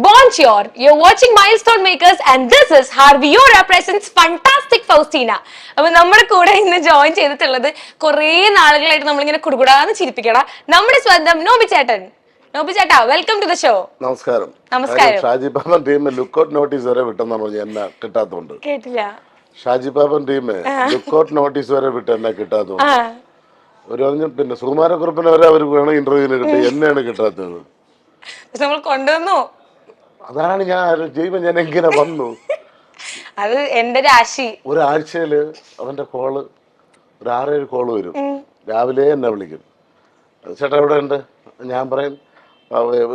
Bonjour, you're watching Milestone Makers and this is Harvey Yora presents Fantastic Faustina. അപ്പൊ നമ്മുടെ കൂടെ ഇന്ന് join ചെയ്തിട്ടുള്ളത് കുറേ നാളുകളായിട്ട് നമ്മളിങ്ങനെ കുടുകുടാന്ന് ചിരിപ്പിക്കണ നമ്മുടെ സ്വന്തം നോബി ചേട്ടൻ. നോബി ചേട്ടാ, വെൽക്കം ടു ദ ഷോ. നമസ്കാരം. നമസ്കാരം. ഷാജി പാപ്പൻ ടീം ലുക്കൗട്ട് നോട്ടീസ് വരെ വിട്ടെന്നാണ് പറഞ്ഞു എന്നെ കിട്ടാത്തോണ്ട്. കേട്ടില്ല. ഷാജി പാപ്പൻ ടീം ലുക്കൗട്ട് നോട്ടീസ് വരെ വിട്ട് എന്നെ കിട്ടാത്തോണ്ട് ഒരു പറഞ്ഞു. പിന്നെ സുകുമാരക്കുറുപ്പിനെ വരെ അവർ വേണം ഇന്റർവ്യൂവിന് കിട്ടി, എന്നെയാണ് കിട്ടാത്തത്. നമ്മൾ കൊണ്ടുവന്നു. അതാണ് ഞാൻ ചെയ്യുമ്പോ ഞാൻ എങ്ങനെ വന്നു. അത് എന്റെ രാശി. ഒരാഴ്ചയില് അവന്റെ കോള് ഒരു 6-7 കോള് വരും. രാവിലെ എന്നെ വിളിക്കും, ചേട്ടാ എവിടെ ഉണ്ട്? ഞാൻ പറയും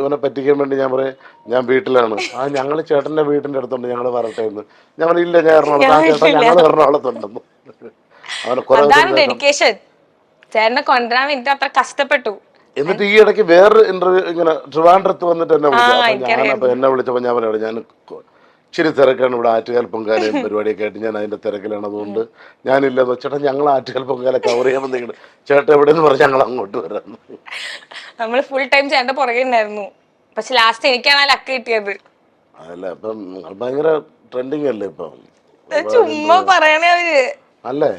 ഇവനെ പറ്റിക്കാൻ വേണ്ടി ഞാൻ പറയും ഞാൻ വീട്ടിലാണ്. ഞങ്ങൾ ചേട്ടന്റെ വീട്ടിന്റെ അടുത്തുണ്ട്, ഞങ്ങൾ വരട്ടെ എന്ന്. ഞാൻ പറയും ഇല്ല, ഞാൻ എറണാകുളത്ത്. ഞങ്ങൾ എറണാകുളത്തുണ്ടെന്ന്. അവനെ കുറെ ചേട്ടനെ കൊണ്ടുവരാൻ വേണ്ടി അത്ര കഷ്ടപ്പെട്ടു. എന്നിട്ട് ഈ ഇടയ്ക്ക് വേറൊരു ഇന്റർവ്യൂ ഇങ്ങനെ ട്രിവാൻഡ്രത്ത് വന്നിട്ട് എന്നെ വിളിച്ചു. എന്നെ വിളിച്ചപ്പോൾ ഞാൻ പറയാം ഞാൻ ഇച്ചിരി തിരക്കാണ്, ഇവിടെ ആറ്റുകാൽ പൊങ്കാലയും പരിപാടിയൊക്കെ ആയിട്ട് ഞാൻ അതിന്റെ തിരക്കിലാണ്, അതുകൊണ്ട് ഞാനില്ലെന്ന്. ചേട്ടാ ഞങ്ങൾ ആറ്റുകാൽ പൊങ്കാല കവർ ചെയ്യാൻ വന്നിട്ട് ചേട്ടാ എവിടെയെന്ന് പറഞ്ഞ് ഞങ്ങൾ അങ്ങോട്ട് വരാം. നമ്മൾ ഫുൾ ടൈം ചേട്ടന്റെ പുറകെ ഉണ്ടായിരുന്നു. പക്ഷെ ലാസ്റ്റ് എനിക്കാണ് ലക്ക് കിട്ടിയത്. അതല്ല, ഇപ്പം ഭയങ്കര ട്രെൻഡിങ് അല്ലേ ഇപ്പം. ചുമ്മാ പറയണേ അവര് അല്ലേ?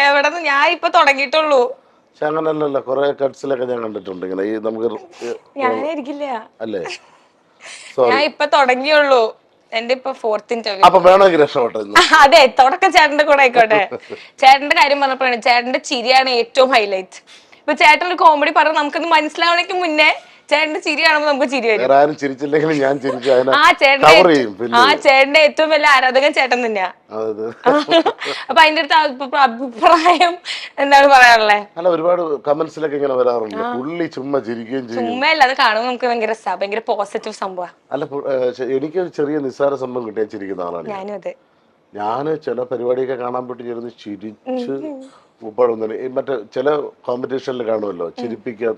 എവിടെ ഞാൻ ഇപ്പൊ തുടങ്ങിയിട്ടുള്ളൂ. പക്ഷെ അങ്ങനല്ലല്ലോ, കുറെ കട്ട്സിലൊക്കെ ഞാൻ കണ്ടിട്ടുണ്ട് ഇങ്ങനെ. ഈ നമുക്ക് ഞാനായിരിക്കില്ല അല്ലേ? ഞാൻ ഇപ്പൊ തുടങ്ങിയുള്ളൂ. എന്റെ ഇപ്പൊ 4th ഇന്റർവ്യൂ. അപ്പൊ വേണമെങ്കിൽ രക്ഷപ്പെട്ടെ. അതെ, തുടക്കം ചേട്ടന്റെ കൂടെ ആയിക്കോട്ടെ. ചേട്ടന്റെ കാര്യം പറഞ്ഞപ്പോഴാണ്, ചേട്ടന്റെ ചിരിയാണ് ഏറ്റവും ഹൈലൈറ്റ്. ഇപ്പൊ ചേട്ടൻ ഒരു കോമഡി പറഞ്ഞ് നമുക്കൊന്ന് മനസ്സിലാവണേക്ക് മുന്നേ ചേട്ടന്റെ ചിരി കാണുമ്പോ നമുക്ക് ചിരി വരും. ആരും ചിരിച്ചില്ലെങ്കിലും ഞാൻ ചിരിച്ചു. ചേട്ടന്റെ ഏറ്റവും വലിയ ആരാധകൻ ചേട്ടൻ തന്നെയാ. അപ്പൊ അതിന്റെ അടുത്ത് അഭിപ്രായം എന്താണ് പറയാനുള്ളത്? അല്ല, ഒരുപാട് കമന്റ്സിലൊക്കെ ഇങ്ങനെ വരാറുണ്ട്, പുള്ളി ചുമ്മാ ചിരിക്കുകയും ചെയ്യും. ചുമ്മാ അല്ല, അത് കാണുമ്പോൾ നമുക്ക് ഭയങ്കര ഭയങ്കര പോസിറ്റീവ് സംഭവം. അല്ല, എനിക്ക് ചെറിയ നിസ്സാര സംഭവം കിട്ടിയ ചിരിക്കുന്ന ആളാണ് ഞാനും. അതെ, ഞാന് ചില പരിപാടിയൊക്കെ കാണാൻ പറ്റി ചേർന്ന് ചിരിച്ച് ഉപ്പാടുന്ന. മറ്റേ ചില കോമ്പറ്റീഷനിൽ കാണുമല്ലോ ചിരിപ്പിക്കാൻ,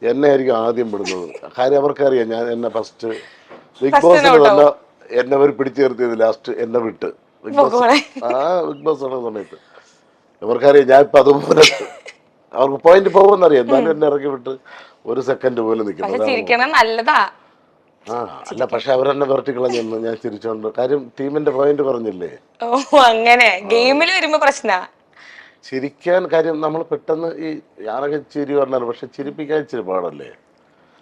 എന്നെ ആയിരിക്കും ആദ്യം വിടുന്നത്. കാര്യം അവർക്കറിയാം ഞാൻ എന്നെ ഫസ്റ്റ് ബിഗ് ബോസിൽ തന്നെ എന്നെ അവർ പിടിച്ചു നിർത്തിയത്. ലാസ്റ്റ് എന്നെ വിട്ട് ബിഗ് ബോസ് ആണ് സമയത്ത് അവർക്കറിയാം ഞാൻ ഇപ്പൊ അതുപോലെ അവർക്ക് പോയിന്റ് പോകുമെന്നറിയാം. എന്നാലും എന്നെ ഇറക്കി വിട്ട് ഒരു സെക്കൻഡ് പോലും നിൽക്കുന്നത് നല്ലതാ. അല്ല, പക്ഷെ അവരെന്നെ വെർട്ടിക്കളഞ്ഞു. ഞാൻ ചിരിച്ചോണ്ട്. കാര്യം ടീമിന്റെ പോയിന്റ് പറഞ്ഞില്ലേ. അങ്ങനെ ഗെയിമിൽ വരുമ്പോ പ്രശ്ന ചിരിക്കാൻ. കാര്യം നമ്മൾ പെട്ടെന്ന് ഈ ഞാനൊക്കെ ചിരി പറഞ്ഞാലും, പക്ഷെ ചിരിപ്പിക്കാൻ ഇച്ചിരി പാടല്ലേ.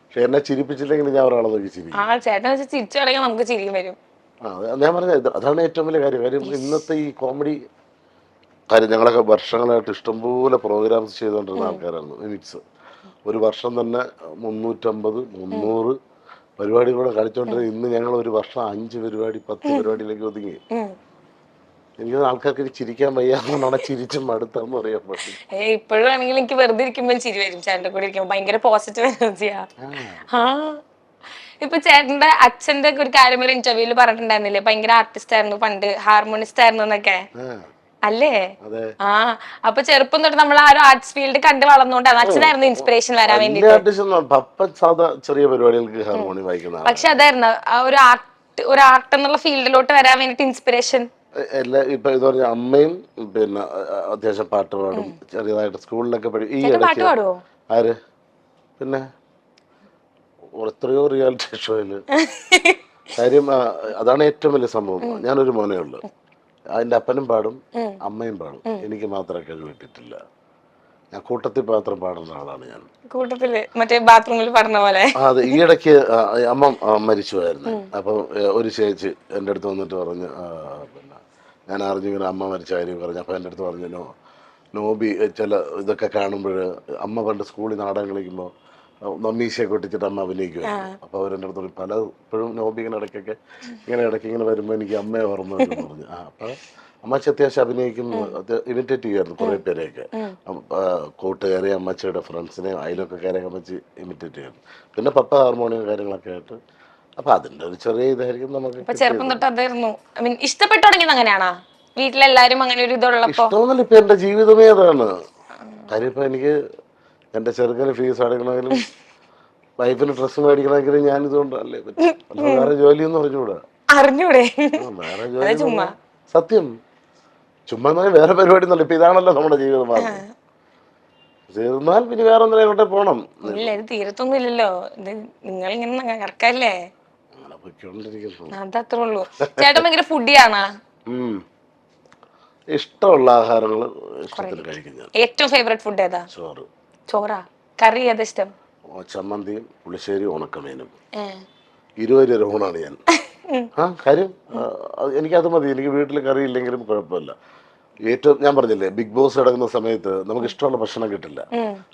പക്ഷെ എന്നെ ചിരിപ്പിച്ചില്ലെങ്കിൽ ഞാൻ ഒരാളെ നോക്കി ചിരിച്ചു നമുക്ക് ചിരി വരും. ഞാൻ പറഞ്ഞത് അതാണ് ഏറ്റവും വലിയ കാര്യം. കാര്യം ഇന്നത്തെ ഈ കോമഡി കാര്യം ഞങ്ങളൊക്കെ വർഷങ്ങളായിട്ട് ഇഷ്ടംപോലെ പ്രോഗ്രാംസ് ചെയ്തുകൊണ്ടിരുന്ന ആൾക്കാരാണ്. മിമിക്സ് ഒരു വർഷം തന്നെ 350-300 പരിപാടികളൂടെ കളിച്ചോണ്ടിരുന്നത്. ഇന്ന് ഞങ്ങൾ ഒരു വർഷം 5 പരിപാടി 10 പരിപാടിയിലേക്ക് ഒതുങ്ങി. എനിക്ക് ആൾക്കാർക്ക് ചിരിക്കാൻ വയ്യാന്നാണ്, ചിരിച്ചും അടുത്താന്ന് പറയാൻ പറ്റും. ഇപ്പോഴാണെങ്കിൽ എനിക്ക് വെറുതെ ഇരിക്കുമ്പോൾ ചിരി വരും. ചേട്ടന്റെ കൂടെ ഇരിക്കുമ്പോൾ ഭയങ്കര പോസിറ്റീവ് എനർജിയാ. ഇപ്പൊ ചേട്ടന്റെ അച്ഛന്റെ ഒരു കാര്യം ഒരു ഇന്റർവ്യൂല് പറഞ്ഞിട്ടുണ്ടായിരുന്നില്ലേ, ഭയങ്കര ആർട്ടിസ്റ്റ് ആയിരുന്നു പണ്ട്, ഹാർമോണിസ്റ്റ് ആയിരുന്നു എന്നൊക്കെ അല്ലേ? അപ്പൊ ചെറുപ്പം തൊട്ട് നമ്മൾ ആ ഒരു ആർട്സ് ഫീൽഡ് കണ്ട് വളർന്നുകൊണ്ടാണ് അച്ഛനായിരുന്നു ഇൻസ്പിറേഷൻ വരാൻ വേണ്ടി. ചെറിയ പരിപാടികൾക്ക് ഹാർമോണിയം വായിക്കുന്ന. പക്ഷെ അതായിരുന്നു ആ ഒരു ആർട്ട് എന്നുള്ള ഫീൽഡിലോട്ട് വരാൻ വേണ്ടിട്ട് ഇൻസ്പിറേഷൻ. ഇപ്പൊ ഇത് പറഞ്ഞ അമ്മയും പിന്നെ അത്യാവശ്യം പാട്ട് പാടും. ചെറിയതായിട്ട് സ്കൂളിലൊക്കെ ഈ ഇടയ്ക്ക് ആര് പിന്നെ എത്രയോ റിയാലിറ്റി ഷോയില്. കാര്യം അതാണ് ഏറ്റവും വലിയ സംഭവം. ഞാനൊരു മോനേ ഉള്ളു. അതിന്റെ അപ്പനും പാടും അമ്മയും പാടും. എനിക്ക് മാത്രമേ കഴിവ് കിട്ടിയിട്ടില്ല. ഞാൻ കൂട്ടത്തിൽ മാത്രം പാടുന്ന ആളാണ്. ഞാൻ കൂട്ടത്തില് മറ്റേ ബാത്റൂമിൽ പറഞ്ഞ പോലെ. അതെ, ഈ ഇടയ്ക്ക് അമ്മ മരിച്ചുപോയായിരുന്നു. അപ്പൊ ഒരു ചേച്ചി എൻ്റെ അടുത്ത് വന്നിട്ട് പറഞ്ഞു, പിന്നെ ഞാൻ അറിഞ്ഞിങ്ങനെ അമ്മ മരിച്ച കാര്യം പറഞ്ഞു. അപ്പൊ എൻ്റെ അടുത്ത് പറഞ്ഞു, നോബി ചില ഇതൊക്കെ കാണുമ്പോൾ അമ്മ പണ്ട് സ്കൂളിൽ നാടകം കളിക്കുമ്പോൾ മമ്മീശയൊക്കെ ഒട്ടിച്ചിട്ട് അമ്മ അഭിനയിക്കുമായിരുന്നു. അപ്പൊ അവരെൻ്റെ അടുത്ത് ഇപ്പോഴും നോബി ഇങ്ങനെ ഇടയ്ക്ക് ഇങ്ങനെ വരുമ്പോൾ എനിക്ക് അമ്മയെ ഓർമ്മ വരുമെന്ന് പറഞ്ഞു. അപ്പൊ അമ്മച്ചി അത്യാവശ്യം അഭിനയിക്കുന്നു, ഇമിറ്റേറ്റ് ചെയ്യുമായിരുന്നു കുറെ പേരെയൊക്കെ. കൂട്ടുകാരെ, അമ്മച്ചിയുടെ ഫ്രണ്ട്സിനെയും അയലൊക്കെക്കാരെയൊക്കെ അമ്മച്ചി ഇമിറ്റേറ്റ് ചെയ്യുന്നു. പിന്നെ പപ്പ ഹാർമോണിയം കാര്യങ്ങളൊക്കെ ആയിട്ട്. അപ്പൊ അതിന്റെ ഒരു ചെറിയ ഇതായിരിക്കും നമുക്ക്. ചെറുപ്പം തൊട്ട് അതായിരുന്നു ഇഷ്ടപ്പെട്ടു തുടങ്ങിയത്. അങ്ങനെയാണോ വീട്ടിലെല്ലാരും അങ്ങനെ ഒരു ഇതുള്ളപ്പോ? ഇഷ്ടമൊന്നുമില്ല, ഇപ്പൊ എന്റെ ജീവിതമേ അതാണ്. കാര്യം ഇപ്പൊ എനിക്ക് എന്റെ ചെറുക്കന് ഫീസ് അടയ്ക്കണമെങ്കിലും വൈഫിന് ഡ്രസ്സ് മേടിക്കണമെങ്കിലും ഞാൻ ഇതുകൊണ്ടല്ലേ പറ്റും. അല്ല വേറെ ജോലിയൊന്നും അറിഞ്ഞൂടെ. വേറെ ജോലി സത്യം ചുമ്മാ വേറെ പരിപാടി ഒന്നുമില്ല. ഇപ്പൊ ഇതാണല്ലോ നമ്മുടെ ജീവിതം. തീർന്നാൽ പിന്നെ വേറെ ഒന്നിനെ പോണം. തീരത്തൊന്നും ഇല്ലല്ലോ, നിങ്ങൾ ഇങ്ങനെ കിടക്കല്ലേ. അങ്ങനെ പൊയ്ക്കൊണ്ടിരിക്കുന്നു. അതത്രേ ഉള്ളൂ. ചേട്ടൻ ഭയങ്കര ഫുഡിയാണോ? ഇഷ്ടമുള്ള ആഹാരങ്ങൾ ഇഷ്ടത്തിന് കഴിക്കും ഞാൻ. ഏറ്റവും ഫേവറേറ്റ് ഫുഡ് ഏതാ? ചോറ്. ചോറാ? കറി ഏതാ ഇഷ്ടം? ചമ്മന്തിയും പുളിശ്ശേരി ഉണക്കമീനും. 20 രൂപ ഊണാണ് ഞാൻ. കാര്യം എനിക്കത് മതി. എനിക്ക് വീട്ടിൽ കറി ഇല്ലെങ്കിലും കുഴപ്പമില്ല. ഏറ്റവും ഞാൻ പറഞ്ഞില്ലേ, ബിഗ് ബോസ് കിടക്കുന്ന സമയത്ത് നമുക്ക് ഇഷ്ടമുള്ള ഭക്ഷണം കിട്ടില്ല.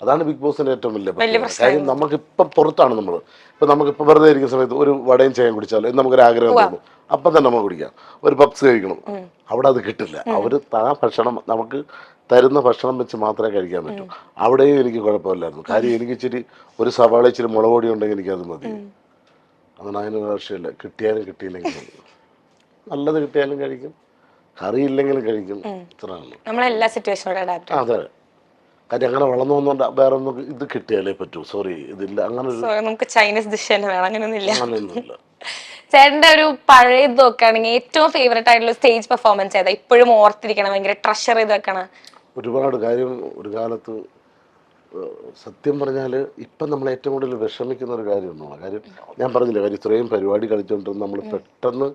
അതാണ് ബിഗ് ബോസിന്റെ ഏറ്റവും വലിയ പ്രശ്നം. കാര്യം നമുക്കിപ്പം പുറത്താണ് നമ്മൾ. ഇപ്പം നമുക്കിപ്പോൾ വെറുതെ ഇരിക്കുന്ന സമയത്ത് ഒരു വടയും ചെയ്യാൻ കുടിച്ചാൽ നമുക്കൊരു ആഗ്രഹം തോന്നും, അപ്പം തന്നെ നമുക്ക് കുടിക്കാം. ഒരു പപ്സ് കഴിക്കണം, അവിടെ അത് കിട്ടില്ല. അവർ ഭക്ഷണം നമുക്ക് തരുന്ന ഭക്ഷണം വെച്ച് മാത്രമേ കഴിക്കാൻ പറ്റൂ. അവിടെയും എനിക്ക് കുഴപ്പമില്ലായിരുന്നു. കാര്യം എനിക്ക് ഇച്ചിരി ഒരു സവാള ഇച്ചിരി മുളക് പൊടി ഉണ്ടെങ്കിൽ എനിക്കത് മതി. അങ്ങനെ അതിന് ആവശ്യമില്ല. കിട്ടിയാലും കിട്ടിയില്ലെങ്കിലും നല്ലത് കിട്ടിയാലും കഴിക്കും, കറി ഇല്ലെങ്കിലും കഴിക്കും. ഇത്രയാണ് നമ്മളെല്ലാ സിറ്റുവേഷനോടെ അഡാപ്റ്റ്. അതെ. കാര്യം അങ്ങനെ വളർന്നു വന്നോണ്ട് വേറെ ഒന്നും ഇത് കിട്ടിയാലേ പറ്റൂ. സോറി, ഇതില്ല. അങ്ങനെ നമുക്ക് ചൈനീസ് ഡിഷ് തന്നെ വേണം, അങ്ങനെയൊന്നുമില്ല. അങ്ങനെയൊന്നുമില്ല. ചേട്ടന്റെ ഒരു പഴയ ഇത് നോക്കുകയാണെങ്കിൽ ഏറ്റവും ഫേവറേറ്റ് ആയിട്ടുള്ള സ്റ്റേജ് പെർഫോമൻസ് ഏതാ? ഇപ്പോഴും ഓർത്തിരിക്കണം, ഭയങ്കര ട്രഷർ ചെയ്ത് വെക്കണം? ഒരുപാട് കാര്യം. ഒരു കാലത്ത് സത്യം പറഞ്ഞാൽ ഇപ്പം നമ്മൾ ഏറ്റവും കൂടുതൽ വിഷമിക്കുന്ന ഒരു കാര്യമൊന്നുമാണ്. കാര്യം ഞാൻ പറഞ്ഞില്ല, കാര്യം ഇത്രയും പരിപാടി കളിച്ചുകൊണ്ടിരുന്ന നമ്മൾ പെട്ടെന്ന്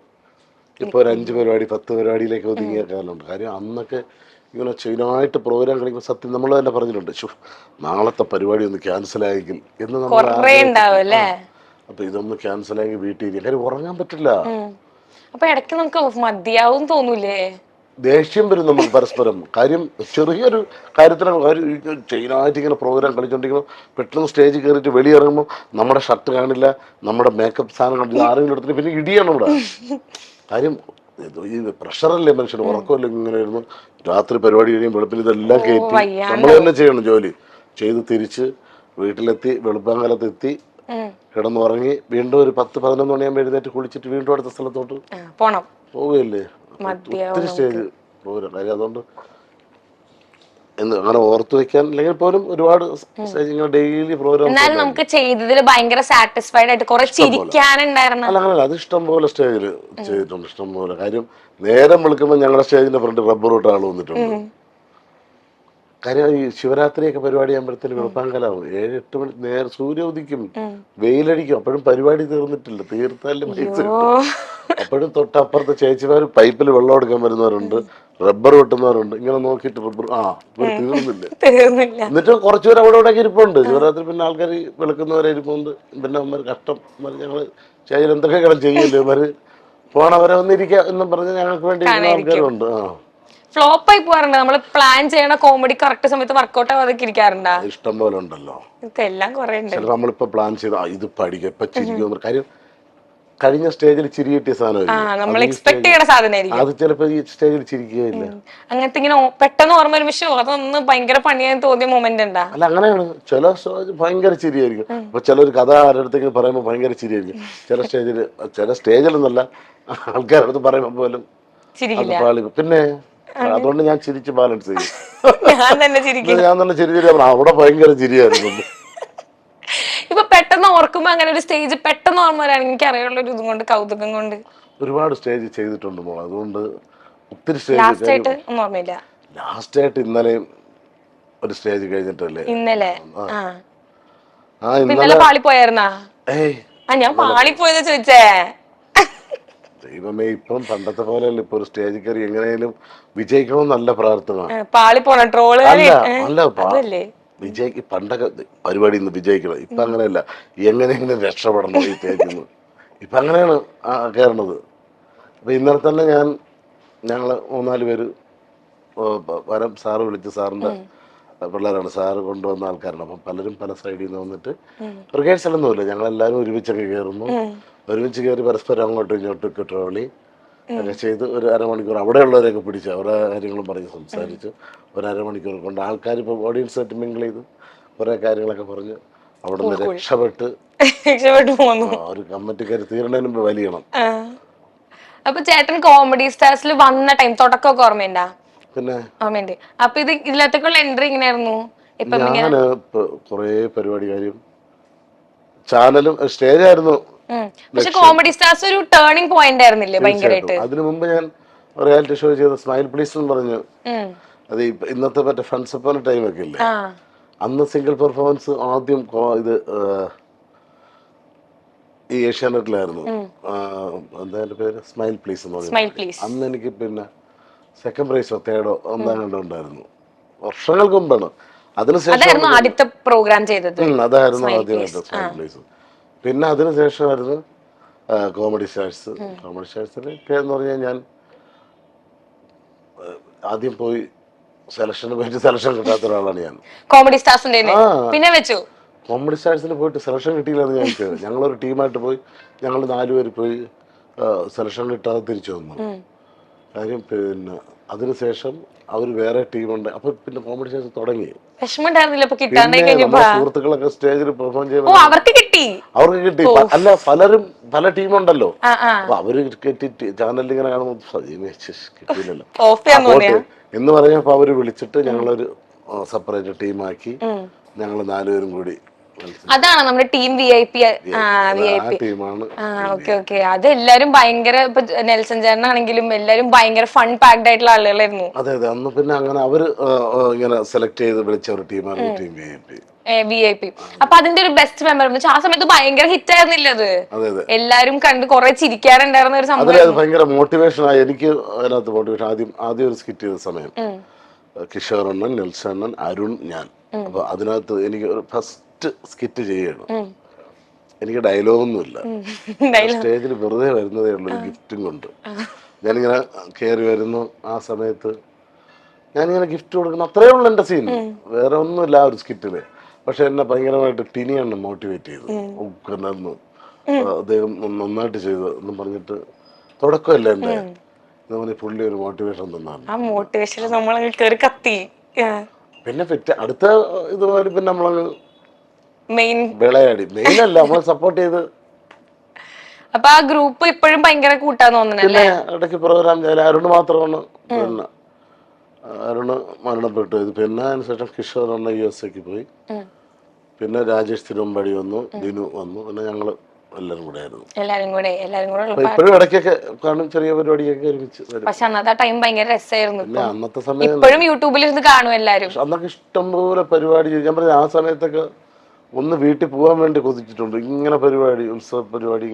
ഇപ്പോൾ ഒരു 5 പരിപാടി 10 പരിപാടിയിലേക്ക് ഒതുങ്ങിയ കാലമുണ്ട്. കാര്യം അന്നൊക്കെ ഇങ്ങനെ ചെയിനായിട്ട് പ്രോഗ്രാം കളിക്കുമ്പോൾ സത്യം നമ്മൾ തന്നെ പറഞ്ഞിട്ടുണ്ട്, നാളത്തെ പരിപാടി ഒന്ന് ക്യാൻസലായെങ്കിൽ എന്ന് നമ്മൾ. അപ്പൊ ഇതൊന്ന് ക്യാൻസലായെങ്കിൽ വീട്ടിൽ ഇരിക്കും. കാര്യം ഉറങ്ങാൻ പറ്റില്ല. അപ്പൊ ഇടയ്ക്ക് നമുക്ക് മതിയാവും തോന്നൂലേ? ദേഷ്യം വരും നമുക്ക് പരസ്പരം. കാര്യം ചെറിയൊരു കാര്യത്തിന് ചെയിനായിട്ട് ഇങ്ങനെ പ്രോഗ്രാം കളിച്ചോണ്ടിരിക്കുമ്പോൾ പെട്ടെന്ന് സ്റ്റേജിൽ കയറിയിട്ട് വെളിയിറങ്ങുമ്പോൾ നമ്മുടെ ഷർട്ട് കാണില്ല, നമ്മുടെ മേക്കപ്പ് സാധനം കണ്ടില്ല, ആരെങ്കിലും എടുത്തിട്ട് പിന്നെ ഇടിയാണ് ഇവിടെ. കാര്യം ഈ പ്രഷറല്ലേ മനുഷ്യന്, ഉറക്കമല്ലേ. ഇങ്ങനെ ഇരുന്ന് രാത്രി പരിപാടി കഴിയും, വെളുപ്പിൽ ഇതെല്ലാം കയറ്റി നമ്മൾ തന്നെ ചെയ്യണം ജോലി ചെയ്ത് തിരിച്ച് വീട്ടിലെത്തി വെളുപ്പാങ്കാലത്ത് എത്തി കിടന്നുറങ്ങി വീണ്ടും ഒരു 10-11 മണിയാകുമ്പോൾ എഴുന്നേറ്റ് കുളിച്ചിട്ട് വീണ്ടും അടുത്ത സ്ഥലത്തോട്ട് പോവുകയല്ലേ. ഒത്തിരി സ്റ്റേജ് പ്രോഗ്രാം. കാര്യം അതുകൊണ്ട് അങ്ങനെ ഓർത്തു വെക്കാൻ അല്ലെങ്കിൽ പോലും ഒരുപാട് ഡെയിലി പ്രോഗ്രാം നമുക്ക് ചെയ്തതിൽ ഭയങ്കര സാറ്റിസ്ഫൈഡ് ആയിട്ട് കുറെ ചിരിക്കാനുണ്ടായിരുന്നു. അല്ല, അങ്ങനല്ല. അത് ഇഷ്ടം പോലെ സ്റ്റേജിൽ ചെയ്തിട്ടുണ്ട്, ഇഷ്ടം പോലെ. കാര്യം നേരം വിളിക്കുമ്പോൾ ഞങ്ങളുടെ സ്റ്റേജിന്റെ ഫ്രണ്ട് റബ്ബർ തൊട്ട് ആൾ വന്നിട്ടുണ്ട്. കാര്യം ഈ ശിവരാത്രിയൊക്കെ പരിപാടി ആകുമ്പോഴത്തേന് വെളുപ്പാങ്കലാവും. 7-8 മണി നേരെ സൂര്യ ഉദിക്കും, വെയിലടിക്കും. അപ്പോഴും പരിപാടി തീർന്നിട്ടില്ല. തീർത്താലും പൈസ കിട്ടും. അപ്പോഴും തൊട്ടപ്പുറത്ത് ചേച്ചിമാർ പൈപ്പിൽ വെള്ളം എടുക്കാൻ വരുന്നവരുണ്ട്, റബ്ബർ വെട്ടുന്നവരുണ്ട്. ഇങ്ങനെ നോക്കിയിട്ട് റബ്ബർ തീർന്നില്ല. എന്നിട്ട് കുറച്ചുപേർ അവിടെ ഇവിടെ ഇരിപ്പുണ്ട്. ശിവരാത്രി പിന്നെ ആൾക്കാർ വെളുക്കുന്നവരെ ഇരിപ്പുണ്ട്. പിന്നെ അമ്മ കഷ്ടം ഞങ്ങൾ ചേച്ചിൽ എന്തൊക്കെ കടം ചെയ്യല്ലേ അവര് പോണവരെ വന്നിരിക്കുക എന്നും പറഞ്ഞ് ഞങ്ങൾക്ക് വേണ്ടി ആൾക്കാരുണ്ട്. ഫ്ലോപ്പ് ആയി പോകാറുണ്ട്. നമ്മൾ പ്ലാൻ ചെയ്യണ കോമഡി കറക്റ്റ് സമയത്ത് വർക്ക്ഔട്ട് ആവാതൊക്കെ ഇരിക്കാറുണ്ടോ? ഇഷ്ടം പോലെ ഉണ്ടല്ലോ. എല്ലാം കുറെ ഉണ്ട്. നമ്മളിപ്പോ പ്ലാൻ ചെയ്ത ഇത് പഠിക്കുക ഇപ്പൊ ചിരിക്കും. കാര്യം കഴിഞ്ഞ സ്റ്റേജിൽ ചിരി കിട്ടിയ സാധനം അത് ചിലപ്പോ ഈ സ്റ്റേജിൽ ചിരിക്കുകയില്ല. അങ്ങനത്തെ ഇങ്ങനെ പെട്ടെന്ന് ഓർമ്മ വരുമ്പോ അതൊന്ന് ഭയങ്കര പണിയാൻ തോന്നിയ മൊമെന്റ് ഉണ്ടാ? അല്ല, അങ്ങനെയാണ്. ചില സ്റ്റേജ് ഭയങ്കര ചിരിയായിരിക്കും. അപ്പൊ ചിലർ കഥ ആരുടെ പറയുമ്പോ ഭയങ്കര ചിരിയായിരിക്കും. ചില സ്റ്റേജിലൊന്നല്ല, ആൾക്കാരുടെ അടുത്ത് പറയുമ്പോ പോലും പിന്നെ അതുകൊണ്ട് ഞാൻ ചിരിച്ച് ബാലൻസ് ചെയ്യും. ഞാൻ തന്നെ ചിരിച്ചില്ല, അവിടെ ഭയങ്കര ചിരിയായിരുന്നു. ഇപ്പൊ പെട്ടെന്ന് ഓർക്കുമ്പോ അങ്ങനെ ഒരു സ്റ്റേജ് പെട്ടെന്ന് ഓർമ്മ വരാണെങ്കിൽ എനിക്ക് അറിയാനുള്ള ഒരു ഇതും കൊണ്ട് കൗതുകം കൊണ്ട് ഒരുപാട് സ്റ്റേജ് ചെയ്തിട്ടുണ്ട് മോൾ. അതുകൊണ്ട് ഒത്തിരി ലാസ്റ്റ് ആയിട്ട് ഇന്നലെ ഒരു സ്റ്റേജ് കഴിഞ്ഞിട്ടല്ലേ. ഇന്നലെ പാളിപ്പോയായിരുന്നാ? ഞാൻ പാളിപ്പോയെന്ന് ചോദിച്ചേ. ദൈവമേ, ഇപ്പം പണ്ടത്തെ പോലെയല്ല. ഇപ്പൊ ഒരു സ്റ്റേജിൽ കയറി എങ്ങനെയാലും വിജയിക്കണം നല്ല പ്രാർത്ഥന. പണ്ടൊക്കെ പരിപാടി ഇന്ന് വിജയിക്കണം. ഇപ്പൊ അങ്ങനെയല്ല, എങ്ങനെയെങ്കിലും രക്ഷപ്പെടണം ഈ സ്റ്റേജിൽ നിന്ന്. ഇപ്പൊ അങ്ങനെയാണ് കയറണത്. അപ്പൊ ഇന്നലെ തന്നെ ഞങ്ങള് 3-4 പേര് വരം സാറ് വിളിച്ച്, സാറിന്റെ പിള്ളേരാണ്, സാറ് കൊണ്ടുവന്ന ആൾക്കാരാണ്. അപ്പം പലരും പല സൈഡിൽ നിന്ന് വന്നിട്ട് റിഹേഴ്സലൊന്നുമില്ല, ഞങ്ങളെല്ലാവരും ഒരുമിച്ചൊക്കെ കയറുന്നു. ഒരുമിച്ച് കയറി പരസ്പരം അങ്ങോട്ടും ഇങ്ങോട്ടും ട്രോളി ഒക്കെ ചെയ്ത് ഒരു അരമണിക്കൂർ അവിടെയുള്ളവരെയൊക്കെ പിടിച്ച് അവരുടെ കാര്യങ്ങളും പറഞ്ഞ് സംസാരിച്ച് ഒരു അരമണിക്കൂർ കൊണ്ട് ആൾക്കാർ ഇപ്പോൾ ഓഡിയൻസായിട്ട് മിങ്കിൾ ചെയ്ത് കുറേ കാര്യങ്ങളൊക്കെ പറഞ്ഞ് അവിടെ നിന്ന് രക്ഷപ്പെട്ട് പോന്നു. ഒരു കമ്മിറ്റിക്കാർ തീരണതിന് മുമ്പ് വലിയണം. അപ്പൊ ചേട്ടൻ കോമഡി സ്റ്റാർസിൽ വന്ന ടൈം തുടക്കമൊക്കെ ഓർമ്മയുണ്ടാ? പിന്നെ ഓർമ്മയുണ്ട്. അപ്പൊ ഇത് ഇതിലത്തേക്കുള്ള എൻട്രി എങ്ങനെയായിരുന്നു? ഞാൻ കുറേ പരിപാടി കാര്യം ചാനലും സ്റ്റേജായിരുന്നു. പക്ഷെ കോമഡി സ്റ്റാർസ് ഒരു ടേണിംഗ് പോയിന്റ് ആയിരുന്നില്ലേ ഭയങ്കരമായിട്ട്? അതിനു മുമ്പ് ഞാൻ റിയാലിറ്റി ഷോ ചെയ്ത സ്മൈൽ പ്ലീസ് എന്ന് പറഞ്ഞു. അത് ഇന്നത്തെ മറ്റേ ഫണ്ട്സ് അപ്പോൺ ടൈം ഒക്കെ ഇല്ലേ, അന്ന് സിംഗിൾ പെർഫോമൻസ് ആദ്യം ഇത് ഈ ഏഷ്യാനെറ്റിലായിരുന്നു. എന്താ എൻ്റെ പേര്, സ്മൈൽ പ്ലീസ് എന്ന് സ്മൈൽ പറയുന്നത്. പ്ലീസ്. അന്ന് എനിക്ക് പിന്നെ സെക്കൻഡ് പ്രൈസോ തേർഡോ ഒന്നാം കണ്ടോ ഉണ്ടായിരുന്നു, വർഷങ്ങൾക്ക് മുമ്പാണ്. അതിനുശേഷം അതായിരുന്നു ആദ്യത്തെ പ്രോഗ്രാം ചെയ്തത്. അതായിരുന്നു ആദ്യമായിട്ട് സ്മൈൽ പ്ലീസ്. പിന്നെ അതിനുശേഷമായിരുന്നു കോമഡി സ്റ്റാർസ്. കോമഡി സ്റ്റാർസിൽ എന്ന് പറഞ്ഞാൽ ഞാൻ ആദ്യം പോയി സെലക്ഷന് പോയിട്ട് സെലക്ഷൻ കിട്ടാത്ത ഒരാളാണ് ഞാൻ. കോമഡി സ്റ്റാർസിന്റെ പിന്നെ വെച്ചു. കോമഡി സ്റ്റാർസിൽ പോയിട്ട് സെലക്ഷൻ കിട്ടിയില്ലെന്ന് ഞങ്ങൾക്ക്. ഞങ്ങളൊരു ടീമായിട്ട് പോയി, ഞങ്ങൾ 4 പേര് പോയി സെലക്ഷൻ കിട്ടാതെ തിരിച്ചു വന്നു. കാര്യം പിന്നെ അതിനുശേഷം അവർ വേറെ ടീമുണ്ട്. അപ്പൊ പിന്നെ കോമഡി സ്റ്റാർസ് തുടങ്ങി. സുഹൃത്തുക്കളൊക്കെ സ്റ്റേജിൽ പെർഫോം ചെയ്യുമ്പോൾ അവർക്ക് കിട്ടി. അല്ല, പല ടീമുണ്ടല്ലോ. അപ്പൊ അവര് ചാനലിൽ ഇങ്ങനെ കാണുമ്പോൾ കിട്ടിയില്ലല്ലോ എന്ന് പറഞ്ഞപ്പോ അവര് വിളിച്ചിട്ട് ഞങ്ങളൊരു സെപ്പറേറ്റ് ടീമാക്കി ഞങ്ങൾ 4 പേരും കൂടി. അതാണ് നമ്മുടെ ടീം VIP. Okay okay. അത് എല്ലാരും ഭയങ്കര, ഇപ്പൊ നെൽസൺ ചേട്ടനാണെങ്കിലും എല്ലാരും ഭയങ്കര ഫൺ പാക്ഡ് ആയിട്ടുള്ള ആളുകളായിരുന്നു. അതെ അതെ. അന്ന് പിന്നെ അങ്ങനെ അവര് ഇങ്ങനെ സെലക്ട് ചെയ്ത് വിളിച്ച ഒരു ടീമാണ് ടീം VIP. അപ്പൊ അതിന്റെ ഒരു ബെസ്റ്റ് മെമ്മറി ആ സമയത്ത് ഭയങ്കര ഹിറ്റ് ആയിരുന്നില്ല അത്? എല്ലാരും കണ്ട് കുറെ ചിരിക്കാറുണ്ടായിരുന്ന ഒരു സംഭവം. അത് ഭയങ്കര മോട്ടിവേഷൻ ആയി എനിക്ക്. അതിനകത്ത് മോട്ടിവേഷൻ ആദ്യം ഒരു സ്കിറ്റ് ചെയ്ത സമയം കിഷോർ അണ്ണൻ, നെൽസൺ അണ്ണൻ, അരുൺ, ഞാൻ. അപ്പൊ അതിനകത്ത് എനിക്ക് ഒരു ഫസ്റ്റ് സ്കിറ്റ് ചെയ്യണം. എനിക്ക് ഡയലോഗൊന്നുമില്ല. സ്റ്റേജിൽ വെറുതെ വരുന്നതേ ഉള്ളൂ ഗിഫ്റ്റും കൊണ്ട്. ഞാനിങ്ങനെ കയറി വരുന്നു. ആ സമയത്ത് ഞാനിങ്ങനെ ഗിഫ്റ്റ് കൊടുക്കുന്നു, അത്രേ ഉള്ളൂ എൻ്റെ സീൻ. വേറെ ഒന്നുമില്ല ആ ഒരു സ്കിറ്റില്. പക്ഷെ എന്നെ ഭയങ്കരമായിട്ട് ടിനിയാണ് മോട്ടിവേറ്റ് ചെയ്തത്. അദ്ദേഹം നന്നായിട്ട് ചെയ്തു എന്ന് പറഞ്ഞിട്ട് തുടക്കമല്ല എൻ്റെ പുള്ളി ഒരു മോട്ടിവേഷൻ തന്നാണ്. പിന്നെ അടുത്ത ഇതുപോലെ പിന്നെ നമ്മളങ്ങ് വിളയാടി. മെയിനല്ല, നമ്മൾ സപ്പോർട്ട് ചെയ്ത്. അപ്പൊ ആ ഗ്രൂപ്പ് ഇപ്പോഴും ഭയങ്കര കൂട്ടാന്ന് തോന്നുന്നല്ലേ? ഇടയ്ക്ക് പ്രോഗ്രാം അരുണ് മാത്രമാണ്. പിന്നെ അരുണ് മരണപ്പെട്ടു. പിന്നെ അതിനുശേഷം കിഷോർ അണ്ണ USA പോയി. പിന്നെ രാജേഷ് തിരുവമ്പാടി വന്നു, ദിനു വന്നു. പിന്നെ ഞങ്ങള് എല്ലാരും കൂടെ ആയിരുന്നു. ഇപ്പോഴും ഇടയ്ക്കൊക്കെ കാണും, ചെറിയ പരിപാടിയൊക്കെ ഒരുമിച്ച്. പക്ഷെ അന്നത്തെ ടൈം ഭയങ്കര രസമായിരുന്നു. പിന്നെ അന്നത്തെ സമയം ഇപ്പോഴും യൂട്യൂബിൽ ഇരുന്ന് കാണും എല്ലാരും. അന്നൊക്കെ ഇഷ്ടംപോലെ പരിപാടി. ഞാൻ പറഞ്ഞ ആ സമയത്തൊക്കെ ഒന്ന് വീട്ടിൽ പോകാൻ വേണ്ടി കൊതിച്ചിട്ടുണ്ട്. ഇങ്ങനെ പരിപാടി, ഉത്സവ പരിപാടി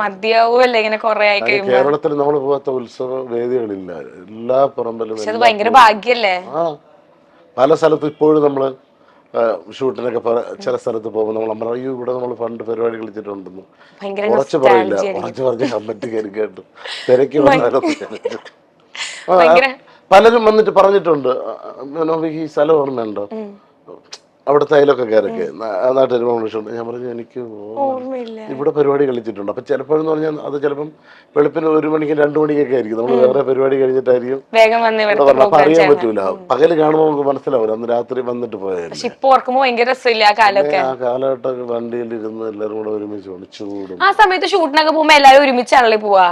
മതിയാവൂല്ലേ ഇങ്ങനെ കൊറേ ആയി. കേരളത്തിൽ നമ്മൾ പോകാത്ത ഉത്സവ വേദികളില്ല. എല്ലാ പറമ്പിലും ഭയങ്കര ഭാഗ്യല്ലേ. പല സ്ഥലത്തും ഇപ്പോഴും നമ്മള് ഷൂട്ടിനൊക്കെ ചില സ്ഥലത്ത് പോകുമ്പോൾ നമ്മൾ അയ്യോ ഇവിടെ നമ്മൾ പണ്ട് പരിപാടി കളിച്ചിട്ടുണ്ടെന്ന് ഉറച്ചു പറയില്ല. ഉറച്ചു പറഞ്ഞ് കമ്പറ്റി കയറി കേട്ടു തിരക്കി വന്നാലും പലരും വന്നിട്ട് പറഞ്ഞിട്ടുണ്ട്, ഈ സ്ഥലം ഓർമ്മയുണ്ടോ, അവിടുത്തെ അതിലൊക്കെ കയറൊക്കെ നാട്ടിൽ ഷൂട്ട്. ഞാൻ പറഞ്ഞു എനിക്ക് ഇവിടെ പരിപാടി കളിച്ചിട്ടുണ്ട്. അപ്പൊ ചിലപ്പോഴെന്ന് പറഞ്ഞാൽ അത് ചിലപ്പം വെളുപ്പിന് 1 മണിക്കും 2 മണിക്കൊക്കെ ആയിരിക്കും. നമ്മൾ വേറെ പരിപാടി കഴിഞ്ഞിട്ടായിരിക്കും. അപ്പൊ അറിയാൻ പറ്റൂല. പകല് കാണുമ്പോൾ നമുക്ക് മനസ്സിലാവില്ല അന്ന് രാത്രി വന്നിട്ട് പോയാലും. ആ കാലഘട്ടം വണ്ടിയിൽ ഇരുന്ന് എല്ലാവരും കൂടെ ഒരുമിച്ച് ചൂടും. ആ സമയത്ത് ഷൂട്ടിനൊക്കെ പോകുമ്പോ എല്ലാവരും ഒരുമിച്ചാണല്ലേ പോവാ?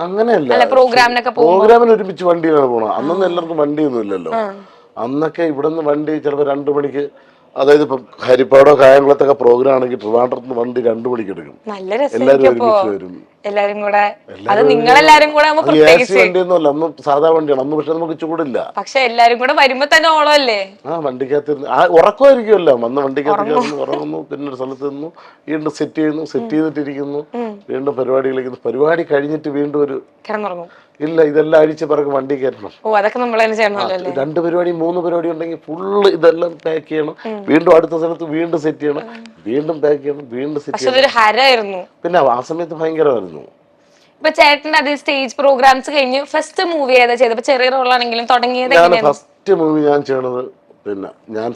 അങ്ങനെയല്ല, പ്രോഗ്രാമിന് ഒരുമിച്ച് വണ്ടിയിലാണ് പോണത്. അന്നൊന്നും എല്ലാവർക്കും വണ്ടിയൊന്നും ഇല്ലല്ലോ. അന്നൊക്കെ ഇവിടെ നിന്ന് വണ്ടി ചിലപ്പോൾ 2 മണിക്ക്, അതായത് ഇപ്പം ഹരിപ്പാടോ കായംകുളത്തൊക്കെ പ്രോഗ്രാം ആണെങ്കിൽ ട്രിവാൻഡ്രത്ത് നിന്ന് വണ്ടി 2 മണിക്ക് എടുക്കും. എല്ലാവരും ഒരുമിച്ച് വരും. വണ്ടിയൊന്നുമല്ല, അന്ന് സാധാ വണ്ടിയാണ്. അന്ന് പക്ഷെ നമുക്ക് ചൂടില്ല. പക്ഷെ എല്ലാരും കൂടെ വരുമ്പോ തന്നെ ഓളമല്ലേ. വണ്ടിക്കകത്ത് ഉറക്കമായിരിക്കുമല്ലോ. അന്ന് വണ്ടിക്കകത്ത് ഉറങ്ങുന്നു, പിന്നെ ഒരു സ്ഥലത്ത് നിന്നു, വീണ്ടും സെറ്റ് ചെയ്യുന്നു, സെറ്റ് ചെയ്തിട്ടിരിക്കുന്നു, വീണ്ടും പരിപാടി കളിക്കുന്നു. പരിപാടി കഴിഞ്ഞിട്ട് വീണ്ടും ഒരു ഇല്ല, ഇതെല്ലാം അഴിച്ച് പിറകെ വണ്ടി കയറ്റണം. 2 പരിപാടി 3 പരിപാടി ഉണ്ടെങ്കിൽ ഫുള്ള് ഇതെല്ലാം പാക്ക് ചെയ്യണം. വീണ്ടും അടുത്ത സ്ഥലത്ത് വീണ്ടും സെറ്റ് ചെയ്യണം, വീണ്ടും പാക്ക് ചെയ്യണം, വീണ്ടും സെറ്റ് ചെയ്യണം. പിന്നെ ആ സമയത്ത് ഭയങ്കരമായിരുന്നു. ഇപ്പൊ ചേട്ടന്റെ അതേ സ്റ്റേജ് പ്രോഗ്രാംസ് കഴിഞ്ഞ് ഫസ്റ്റ് മൂവി ഏതാ ചെയ്തത്? ചെറിയ റോളാണെങ്കിലും തുടങ്ങിയത് ഫസ്റ്റ് മൂവി ഞാൻ ചെയ്യണത് പിന്നെ ഞാൻ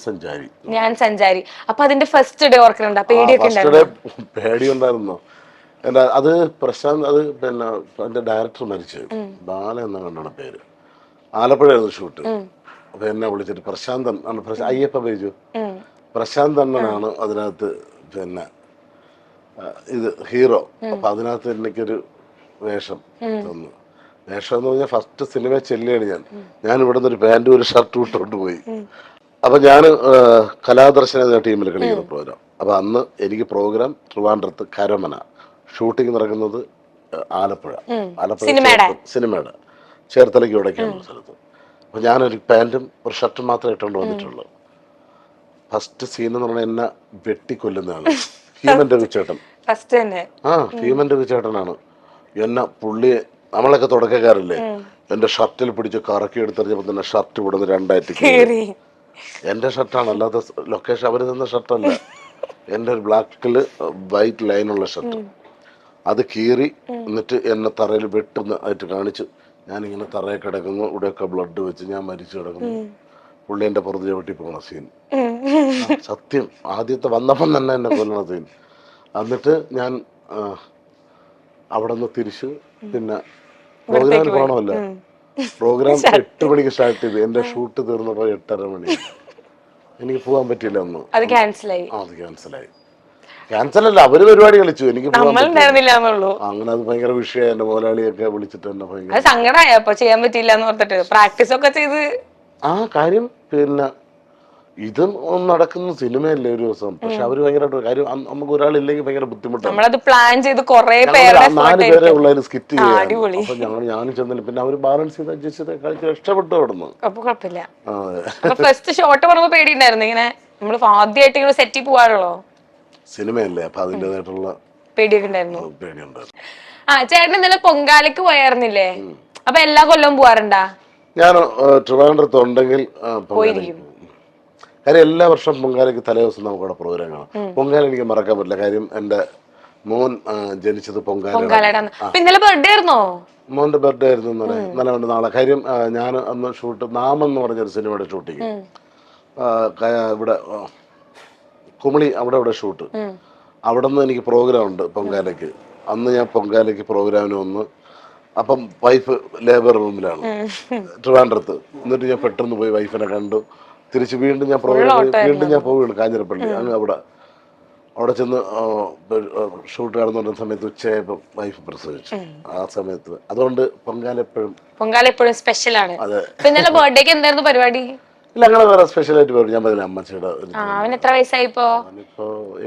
സഞ്ചാരി. അപ്പൊ അതിന്റെ ഫസ്റ്റ് ഡേ ഓർക്കുന്നുണ്ടോ? പേടി ഉണ്ടായിരുന്നോ? അത് പ്രശാന്ത്, അത് പിന്നെ അതിന്റെ ഡയറക്ടർ മരിച്ചു, ബാല എന്ന കണ്ടാണ് പേര്. ആലപ്പുഴയായിരുന്നു ഷൂട്ട്. അപ്പൊ എന്നെ വിളിച്ചിട്ട് പ്രശാന്തൻ ആണ്, അയ്യപ്പ ബൈജു, പ്രശാന്ത് അണ്ണനാണ് അതിനകത്ത് പിന്നെ ഇത് ഹീറോ. അപ്പൊ അതിനകത്ത് എനിക്കൊരു വേഷം തന്നു. വേഷം എന്ന് പറഞ്ഞാൽ ഫസ്റ്റ് സിനിമ ചെല്ലിയാണ് ഞാൻ ഇവിടെ നിന്ന് ഒരു പാൻറ്റും ഒരു ഷർട്ടും ഇട്ടുകൊണ്ട് പോയി. അപ്പൊ ഞാൻ കലാദർശന എന്ന ടീമിൽ കളിക്കുന്ന പ്രോഗ്രാം. അപ്പൊ അന്ന് എനിക്ക് പ്രോഗ്രാം ട്രിവാൻഡ്രത്ത് കരമന, ഷൂട്ടിംഗ് നടക്കുന്നത് ആലപ്പുഴ സിനിമയുടെ ചേർത്തലയ്ക്ക് ഇവിടേക്കാണ് സ്ഥലത്ത്. അപ്പൊ ഞാനൊരു പാൻറ്റും ഒരു ഷർട്ടും മാത്രമേ ഇട്ടുകൊണ്ട് വന്നിട്ടുള്ളൂ. ഫസ്റ്റ് സീൻ എന്ന് പറഞ്ഞാൽ എന്നെ വെട്ടിക്കൊല്ലുന്നതാണ് ഭീമൻ രവിച്ചേട്ടൻ. ഭീമൻ രവിച്ചേട്ടനാണ്. എന്നെ പുള്ളി നമ്മളൊക്കെ തുടക്കക്കാരല്ലേ, എന്റെ ഷർട്ടിൽ പിടിച്ച് കറക്കി എടുത്തെറിഞ്ഞപ്പോ തന്നെ ഷർട്ട് ഇവിടുന്ന് രണ്ടായിട്ട് കീറി. എന്റെ ഷർട്ടാണ്, അല്ലാതെ ലൊക്കേഷൻ അവര് തന്ന ഷർട്ടല്ല. എന്റെ ഒരു ബ്ലാക്കില് വൈറ്റ് ലൈനുള്ള ഷർട്ട്, അത് കീറി. എന്നിട്ട് എന്നെ തറയിൽ വെട്ടുന്ന ആയിട്ട് കാണിച്ചു. ഞാനിങ്ങനെ തറയിൽ കിടക്കുന്നു, ഇവിടെയൊക്കെ ബ്ലഡ് വെച്ച് ഞാൻ മരിച്ചു കിടക്കുന്നു. പുള്ളി എന്റെ പുറത്ത് ചവിട്ടി പോണ സീൻ സത്യം. ആദ്യത്തെ വന്നപ്പം തന്നെ എന്നെ കൊല്ലണ സീൻ. എന്നിട്ട് ഞാൻ അവിടെ നിന്ന് തിരിച്ച് പിന്നെ പ്രോഗ്രാമിൽ പോകണമല്ലോ. പ്രോഗ്രാം 8 മണിക്ക് സ്റ്റാർട്ട് ചെയ്തു. എന്റെ ഷൂട്ട് തീർന്നപ്പോൾ 8:30 മണി. എനിക്ക് പോകാൻ പറ്റിയില്ല ഒന്നും. അത് ക്യാൻസലായി. ക്യാൻസലല്ല, അവര് പരിപാടി കളിച്ചു, എനിക്ക് പോകാൻ പറ്റില്ല. അങ്ങനെ അത് ഭയങ്കര വിഷയമായി. എന്റെ മുതലാളിയൊക്കെ വിളിച്ചിട്ട് എന്നെ ഭയങ്കര സങ്കടമായപ്പോ ചെയ്യാൻ പറ്റില്ല എന്ന് പറഞ്ഞിട്ട് പ്രാക്ടീസ് ഒക്കെ ചെയ്ത് കാര്യം. പിന്നെ ഇതും നടക്കുന്ന സിനിമയല്ലേ ഒരു ദിവസം. പക്ഷെ അവര് ഭയങ്കരമായിട്ട് കാര്യം, നമുക്ക് ഒരാളില്ലെങ്കിൽ ഭയങ്കര ബുദ്ധിമുട്ടാണ്. നമ്മളത് പ്ലാൻ ചെയ്ത് 4 പേരെ ഉള്ള സ്കിറ്റ് ചെയ്യാൻ. അപ്പൊ ഞാനും ചെന്നില്ല. പിന്നെ അവര് ബാലൻസ് ചെയ്ത് അഡ്ജസ്റ്റ് ചെയ്ത് കളിച്ച് രക്ഷപ്പെട്ടു അവിടുന്ന്. അപ്പൊ കുഴപ്പമില്ല. ഫസ്റ്റ് ഷോട്ട് പറഞ്ഞപ്പോ പേടിയുണ്ടായിരുന്നു, ഇങ്ങനെ നമ്മള് ആദ്യമായിട്ട് ഇങ്ങനെ സെറ്റിൽ പോവാറുള്ളോ സിനിമയല്ലേ, അപ്പൊ അതിന്റേതായിട്ടുള്ള പേടിയൊക്കെ ഉണ്ടായിരുന്നു. ചേട്ടൻ ഇന്നലെ പൊങ്കാലക്ക് പോയായിരുന്നില്ലേ? അപ്പൊ എല്ലാ കൊല്ലവും പോവാറുണ്ടാ? ഞാൻ ട്രിവാൻഡ്രത്ത് ഉണ്ടെങ്കിൽ കാര്യം എല്ലാ വർഷം പൊങ്കാലയ്ക്ക് തലേദിവസം നമുക്ക് അവിടെ പ്രോഗ്രാം കാണാം. പൊങ്കാല എനിക്ക് മറക്കാൻ പറ്റില്ല. കാര്യം എന്റെ മോൻ ജനിച്ചത് പൊങ്കാല. ഇന്നലെ ബർത്ത്ഡേ ആയിരുന്നോ? മോന്റെ ബർത്ത്ഡേ ആയിരുന്നു ഇന്നലെ നാളെ. കാര്യം ഞാൻ അന്ന് ഷൂട്ട് നാമം എന്ന് പറഞ്ഞൊരു സിനിമയുടെ ഷൂട്ടിങ് ഇവിടെ കുമളി അവിടെ ഷൂട്ട്. അവിടെ നിന്ന് എനിക്ക് പ്രോഗ്രാം ഉണ്ട് പൊങ്കാലയ്ക്ക്. അന്ന് ഞാൻ പൊങ്കാലയ്ക്ക് പ്രോഗ്രാമിന് വന്ന്. അപ്പം വൈഫ് ലേബർ റൂമിലാണ് ട്രിവാൻഡ്രത്ത്. എന്നിട്ട് ഞാൻ പെട്ടെന്ന് പോയി വൈഫിനെ കണ്ടു. തിരിച്ച് വീണ്ടും ഞാൻ പോവുകയാണ് കാഞ്ഞിരപ്പള്ളി. അങ്ങ് അവിടെ ചെന്ന് ഷൂട്ട് നടന്നുകൊണ്ടിരുന്ന സമയത്ത് ഉച്ചയായപ്പോൾ വൈഫ് പ്രസവിച്ചു. ആ സമയത്ത് അതുകൊണ്ട് പൊങ്കാല എപ്പോഴും സ്പെഷ്യലാണ്. ബർത്ത്ഡേക്ക് എന്തായിരുന്നു പരിപാടി? ഇല്ല, അങ്ങനെ വേറെ സ്പെഷ്യൽ ആയിട്ട് പറയും. ഞാൻ പറഞ്ഞില്ല, അമ്മച്ചിയുടെ. അവന് എത്ര വയസ്സായി ഇപ്പോ?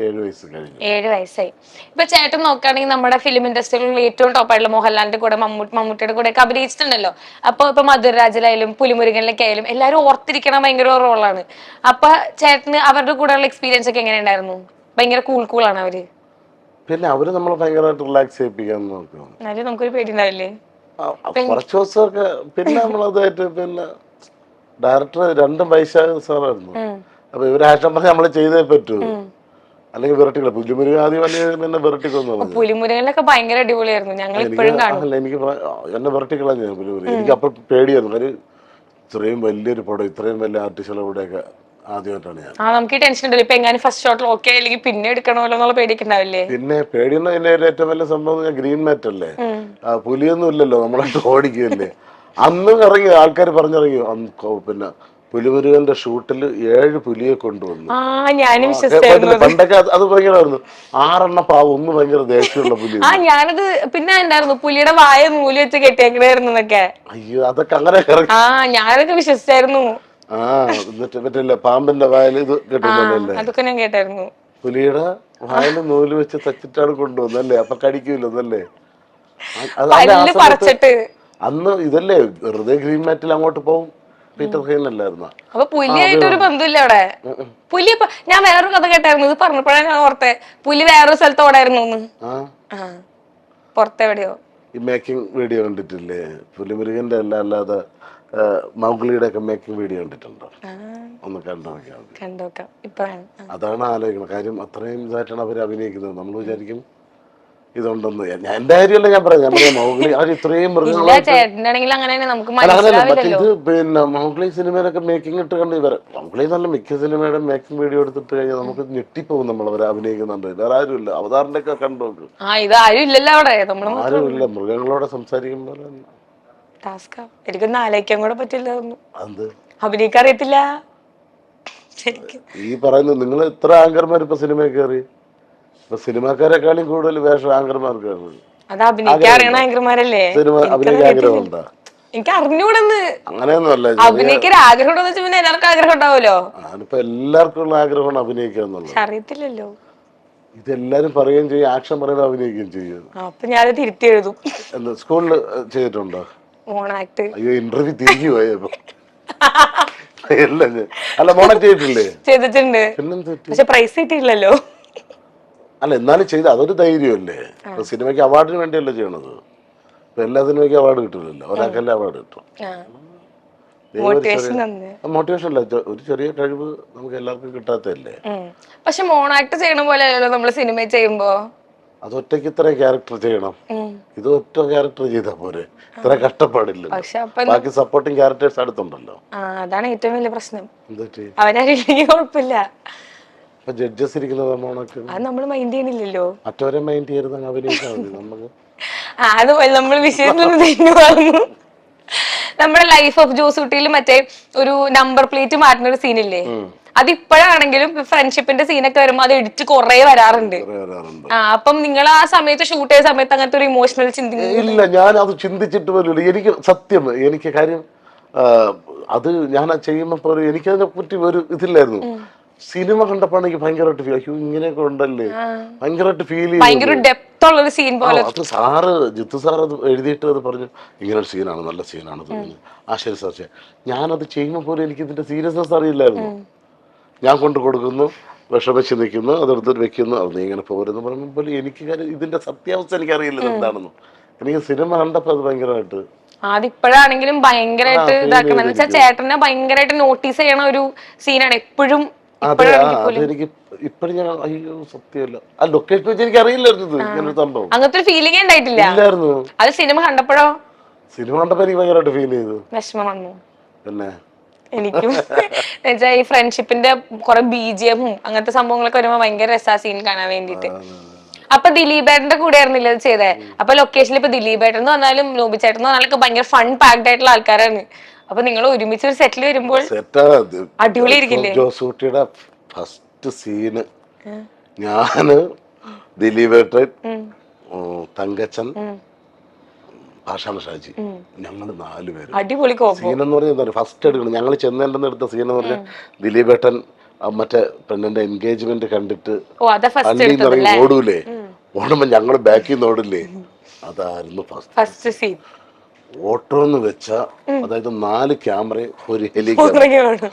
7 വയസ്സ് കഴിഞ്ഞു. 7 വയസ്സായി. ഇപ്പൊ ചേട്ടൻ നോക്കുകയാണെങ്കിൽ നമ്മുടെ ഫിലിം ഇൻഡസ്ട്രിയിൽ ഏറ്റവും ടോപ്പായിട്ടുള്ള മോഹൻലാലിന്റെ കൂടെ മമ്മൂട്ടിയുടെ കൂടെ ഒക്കെ അഭിനയിച്ചിട്ടുണ്ടല്ലോ. അപ്പൊ ഇപ്പൊ മധുരരാജിലായാലും പുലിമുരുകനിലൊക്കെ ആയാലും എല്ലാരും ഓർത്തിരിക്കണ ഭയങ്കര റോളാണ്. അപ്പൊ ചേട്ടന് അവരുടെ കൂടെയുള്ള എക്സ്പീരിയൻസ് ഒക്കെ എങ്ങനെയുണ്ടായിരുന്നു? ഭയങ്കര കൂളാണ് അവര്. പിന്നെ അവര് നമ്മളെ ഭയങ്കരമായിട്ട് റിലാക്സ് ചെയ്യിപ്പിക്കാൻ നോക്കും. എന്നാലും നമുക്കൊരു പേടി ഉണ്ടാവില്ലേ കുറച്ച് ദിവസമൊക്കെ? പിന്നെ നമ്മളതായിട്ട് പിന്നെ ഡയറക്ടർ 2 വൈശാഖ സാറായിരുന്നു. അപ്പൊ ഇവര് ആക്ഷൻ പറഞ്ഞ് നമ്മള് ചെയ്തേ പറ്റൂ, അല്ലെങ്കിൽ വെറട്ടിക്കള. പുലിമുരുകൻ ആദ്യം പിന്നെ വെറട്ടിക്കൊന്നു. പുലിമുരുകനിലൊക്കെ ഭയങ്കര അടിപൊളിയായിരുന്നു. എനിക്ക് എന്നെ വെറട്ടിക്കളഞ്ഞു പുലിമുരുകൻ. എനിക്ക് അപ്പൊ പേടിയായിരുന്നു. കാര്യം ഇത്രയും വലിയൊരു പടം, ഇത്രയും വലിയ ആർട്ടിസ്റ്റുകളുടെ കൂടെയൊക്കെ ആദ്യമായിട്ടാണ് ഞാൻ. നമുക്ക് ടെൻഷൻ ഉണ്ടല്ലോ, ഇപ്പൊ എങ്ങനെ ഫസ്റ്റ് ഷോട്ടിൽ ഓക്കെ അല്ലെങ്കിൽ പിന്നെ എടുക്കണമല്ലോ എന്നുള്ള പേടിയൊക്കെ ഉണ്ടാവില്ലേ? പിന്നെ പേടിയൊന്നും. എന്റെ ഏറ്റവും വലിയ സംഭവം ഗ്രീൻ മാറ്റ് അല്ലേ, പുലിയൊന്നും ഇല്ലല്ലോ, നമ്മളായിട്ട് ഓടിക്കുകയല്ലേ. അന്ന് ഇറങ്ങി ആൾക്കാർ പറഞ്ഞിറങ്ങി. പിന്നെ പുലിമുരുകന്റെ ഷൂട്ടിൽ 7 പുലിയെ കൊണ്ടുവന്നു. പണ്ടൊക്കെ അത് ഭയങ്കരമായിരുന്നു. 6 എണ്ണം പാവം, ഒന്ന് ഭയങ്കര ദേഷ്യമുള്ള പുലി. ഞാനത് പിന്നെ ഉണ്ടായിരുന്നു, പുലിയുടെ വായ നൂല് വെച്ച് കെട്ടിയേക്കണായിരുന്നു എന്നൊക്കെ. അയ്യോ, അതൊക്കെ അങ്ങനെ ഞാനതൊക്കെ വിശ്വസിച്ചായിരുന്നു. എന്നിട്ട് പാമ്പിന്റെ വായിൽ ഇത് കെട്ടുന്നല്ലേ, അതൊക്കെ ഞാൻ കേട്ടായിരുന്നു. പുലിയുടെ വായിൽ നൂല് വെച്ച് തച്ചിട്ടാണ് കൊണ്ടുവന്നല്ലേ. അപ്പൊ കടിക്കൂലല്ലേ. അന്ന് ഇതല്ലേ വെറുതെ ഗ്രീൻ മാറ്റിൽ അങ്ങോട്ട് പോകും. പീറ്റർ ഹെയ്ൻ അല്ലായിരുന്നു. അപ്പൊ പുലിയായിട്ട് ഒരു ബന്ധമില്ല അവിടെ. പുലി ഞാൻ വേറൊരു കഥ കേട്ടായിരുന്നു, ഇത് പറഞ്ഞപ്പോഴാണ് ഞാൻ ഓർത്തെ പുലി വേറൊരു സ്ഥലത്ത് ഓടായിരുന്നു പുറത്തെവിടെയോ. ഈ മേക്കിംഗ് വീഡിയോ കണ്ടിട്ടില്ലേ പുലിമുരുകന്റെ? അല്ലാതെ മൗഗ്ലിയുടെ ഒക്കെ മേക്കിംഗ് വീഡിയോ കണ്ടിട്ടുണ്ടോ? ഒന്ന് കണ്ടോക്കാം. അതാണ് ആലോചിക്കണം. കാര്യം അത്രയും ഇതായിട്ടാണ് അവർ അഭിനയിക്കുന്നത്. നമ്മൾ വിചാരിക്കും ഇതുണ്ടെന്ന്. എന്റെ കാര്യമല്ല ഞാൻ പറയാം. മൗഗ്ലി അത് ഇത്രയും ഇത് പിന്നെ മൗഗ്ലി സിനിമയിലൊക്കെ മേക്കിംഗ് ഇട്ട് കണ്ട് ഇവരെ മൗഗ്ലി നല്ല മിക്ക സിനിമയുടെ മേക്കിംഗ് വീഡിയോ എടുത്തിട്ട് കഴിഞ്ഞാൽ നമുക്ക് ഞെട്ടിപ്പോകും. നമ്മളവരെ അഭിനയിക്കുന്നുണ്ട്. വേറെ ആരുമില്ല. അവതാറിന്റെ ഒക്കെ കണ്ടോക്ക്. ആരുമില്ല. മൃഗങ്ങളോടെ സംസാരിക്കുമ്പോൾ എനിക്കൊന്നും ആലോചിക്കാൻ കൂടെ പറ്റില്ല. അഭിനയിക്കാൻ അറിയത്തില്ല. ഈ പറയുന്നത് നിങ്ങൾ എത്ര ആങ്കർമാർ ഇപ്പൊ സിനിമയിൽ കയറി? ഇപ്പൊ സിനിമാക്കാരെക്കാളും കൂടുതൽ വേഷം ആങ്കർമാർക്കാണ്. അത് അഭിനയിക്കാൻ അറിയണ ആങ്കർമാരല്ലേ? അഭിനയിക്കാൻ ആഗ്രഹമുണ്ടോ? എനിക്ക് അറിഞ്ഞൂടെന്ന്. അങ്ങനെയൊന്നും അല്ല. അഭിനയിക്കാൻ ആഗ്രഹം ഉണ്ടെന്ന് വെച്ചാൽ പിന്നെ എല്ലാവർക്കും ആഗ്രഹം ഉണ്ടാവുമല്ലോ. അതിപ്പോ എല്ലാവർക്കും ഉള്ള ആഗ്രഹമാണ് അഭിനയിക്കുക എന്നുള്ളത്. അറിയത്തില്ലല്ലോ. ഇതെല്ലാരും പറയുകയും ചെയ്യും, ആക്ഷൻ പറയുമ്പോൾ അഭിനയിക്കുകയും ചെയ്യും. അപ്പൊ ഞാൻ തിരുത്തി എഴുതും. സ്കൂളിൽ ചെയ്തിട്ടുണ്ടോ? മോണാക്ട്. അയ്യോ, ഇന്റർവ്യൂ തിരികെ പോയപ്പോ അല്ല മോണാക്ട് ചെയ്തിട്ടില്ലേ? ചെയ്തിട്ടുണ്ട്. പക്ഷെ പ്രൈസ് കിട്ടിയില്ലല്ലോ. അല്ല എന്നാലും ചെയ്ത അതൊരു ധൈര്യമല്ലേ. സിനിമയ്ക്ക് അവാർഡിന് വേണ്ടിയല്ലേ ചെയ്യണത്. ഇപ്പൊ എല്ലാ സിനിമയ്ക്കും അവാർഡ് കിട്ടില്ലല്ലോ, ഒരാൾക്കല്ലേ അവാർഡ് കിട്ടും. മോട്ടിവേഷൻ അല്ല, ഒരു ചെറിയ കഴിവ് നമുക്ക് എല്ലാവർക്കും കിട്ടാത്തല്ലേ. പക്ഷെ മോണാക്ട് ചെയ്യണ പോലെ അല്ലല്ലോ നമ്മള് സിനിമ ചെയ്യുമ്പോ. അത് ഒറ്റയ്ക്ക് ഇത്ര ക്യാരക്ടർ ചെയ്യണം, ഇത് ഒറ്റ ക്യാരക്ടർ ചെയ്താൽ പോരെ, ഇത്ര കഷ്ടപ്പാടില്ല. ബാക്കി സപ്പോർട്ടിങ് ക്യാരക്ടേഴ്സ് അടുത്തുണ്ടല്ലോ. അതാണ് ഏറ്റവും വലിയ പ്രശ്നം. അവരാരില്ലെങ്കിൽ കുഴപ്പമില്ല. ജഡ്ജസ് ഇരിക്കുന്നത് മോണൊക്കെ അത് നമ്മൾ മൈൻഡ് ചെയ്യണില്ലല്ലോ. മറ്റവരെ മൈൻഡ് ചെയ്ത് അഭിനയിച്ചാൽ മതി നമുക്ക്. അതുപോലെ നമ്മൾ വിഷയത്തിൽ നിന്ന് തെന്നു പറഞ്ഞു. നമ്മുടെ ലൈഫ് ഓഫ് ജോസൂട്ടിയിൽ മറ്റേ ഒരു നമ്പർ പ്ലേറ്റ് മാറ്റുന്ന ഒരു സീനില്ലേ, അതിപ്പോഴാണെങ്കിലും ഫ്രണ്ട്ഷിപ്പിന്റെ സീനൊക്കെ വരുമ്പോ അത് എഡിറ്റ് കുറെ വരാറുണ്ട്. അപ്പം നിങ്ങൾ ആ സമയത്ത് ഷൂട്ട് ചെയ്ത സമയത്ത് അങ്ങനത്തെ ഒരു ഇമോഷണൽ ഇല്ല, ഞാൻ അത് ചിന്തിച്ചിട്ട് പോലും. എനിക്ക് സത്യം, എനിക്ക് കാര്യം അത് ഞാൻ ചെയ്യുമ്പോ എനിക്കതിനെ പറ്റി ഒരു ഇതില്ലായിരുന്നു. സിനിമ കണ്ടപ്പോൾ എനിക്ക് ഭയങ്കരമായിട്ട് ഫീൽ, അയ്യോ ഇങ്ങനെയൊക്കെ ഉണ്ടല്ലേ, ഭയങ്കരമായിട്ട് ഫീൽ ചെയ്തു. അത് സാറ് ജിത്തു സാർ അത് എഴുതിയിട്ട് അത് പറഞ്ഞു, ഇങ്ങനെ ഒരു സീനാണ്, നല്ല സീനാണ് തോന്നുന്നു. ആ ശരി സാർ. ഞാനത് ചെയ്യുമ്പോൾ പോലും എനിക്ക് ഇതിന്റെ സീരിയസ്നെസ് അറിയില്ലായിരുന്നു. ഞാൻ കൊണ്ടു കൊടുക്കുന്നു, വിഷമിച്ച് നിൽക്കുന്നു, അതെടുത്തിട്ട് വെക്കുന്നു, അത് നീ ഇങ്ങനെ പോരെന്ന് പറയുമ്പോൾ പോലും എനിക്ക് ഇതിന്റെ സത്യാവസ്ഥ എനിക്ക് അറിയില്ല എന്താണെന്ന്. എനിക്ക് സിനിമ കണ്ടപ്പോൾ അത് ഭയങ്കരമായിട്ട് അതിപ്പോഴാണെങ്കിലും ഭയങ്കരമായിട്ട് ഇതാക്കണം. എന്ന് വെച്ചാൽ ചേട്ടനെ ഭയങ്കരമായിട്ട് നോട്ടീസ് ചെയ്യണ ഒരു സീനാണ് എപ്പോഴും. അതെനിക്ക് ഇപ്പഴും ഞാൻ അയ്യോ സത്യമല്ല, ആ ലൊക്കേഷൻ വെച്ച് എനിക്ക് അറിയില്ലായിരുന്നു ഇങ്ങനെ സംഭവം. അങ്ങനത്തെ ഫീലിംഗ് ഉണ്ടായിട്ടില്ല. അത് സിനിമ കണ്ടപ്പോഴോ? സിനിമ കണ്ടപ്പോ എനിക്ക് ഭയങ്കരമായിട്ട് ഫീൽ ചെയ്തു, വിഷമം വന്നു. പിന്നെ എനിക്കും എന്നുവെച്ചാൽ ഈ ഫ്രണ്ട്ഷിപ്പിന്റെ കുറെ ബിജിഎമ്മും അങ്ങനത്തെ സംഭവങ്ങളൊക്കെ വരുമ്പോ ഭയങ്കര രസാ സീൻ കാണാൻ വേണ്ടിട്ട്. അപ്പൊ ദിലീപേട്ടന്റെ കൂടെ ആയിരുന്നില്ല ഇത് ചെയ്തേ. അപ്പൊ ലൊക്കേഷനിൽ ഇപ്പൊ ദിലീപേട്ടൻ എന്ന് പറഞ്ഞാലും ലോബി ചേട്ടൻ എന്ന് പറഞ്ഞാലൊക്കെ ഭയങ്കര ഫൺ പാക്ഡ് ആയിട്ടുള്ള ആൾക്കാരാണ്. അപ്പൊ നിങ്ങൾ ഒരുമിച്ച് ഒരു സെറ്റിൽ വരുമ്പോൾ അടിപൊളിയായിരിക്കില്ലേ? ജോസൂട്ടിയുടെ ഫസ്റ്റ് സീന് ഞാന്, ദിലീപേട്ടൻ, തങ്കച്ചൻ, പാഷാണ ഷാജി, ഞങ്ങള് 4 പേര്. അടിപൊളി സീൻ എന്ന് പറഞ്ഞാൽ ഫസ്റ്റ് എടുക്കണം. ഞങ്ങൾ ചെന്നേണ്ടെന്ന് എടുത്ത സീൻ എന്ന് പറഞ്ഞാൽ ദിലീപേട്ടൻ മറ്റേ പെണ്ണിന്റെ എൻഗേജ്മെന്റ് കണ്ടിട്ട് പള്ളിയിൽ നിന്ന് ഓടൂലേ, ഓടുമ്പോ ഞങ്ങള് ബാക്കിൽ നിന്ന് ഓടില്ലേ, അതായിരുന്നു ഫസ്റ്റ് സീൻ. ഓട്ടോ എന്ന് വെച്ച, അതായത് 4 ക്യാമറ, ഒരു ഹെലികോപ്റ്റർ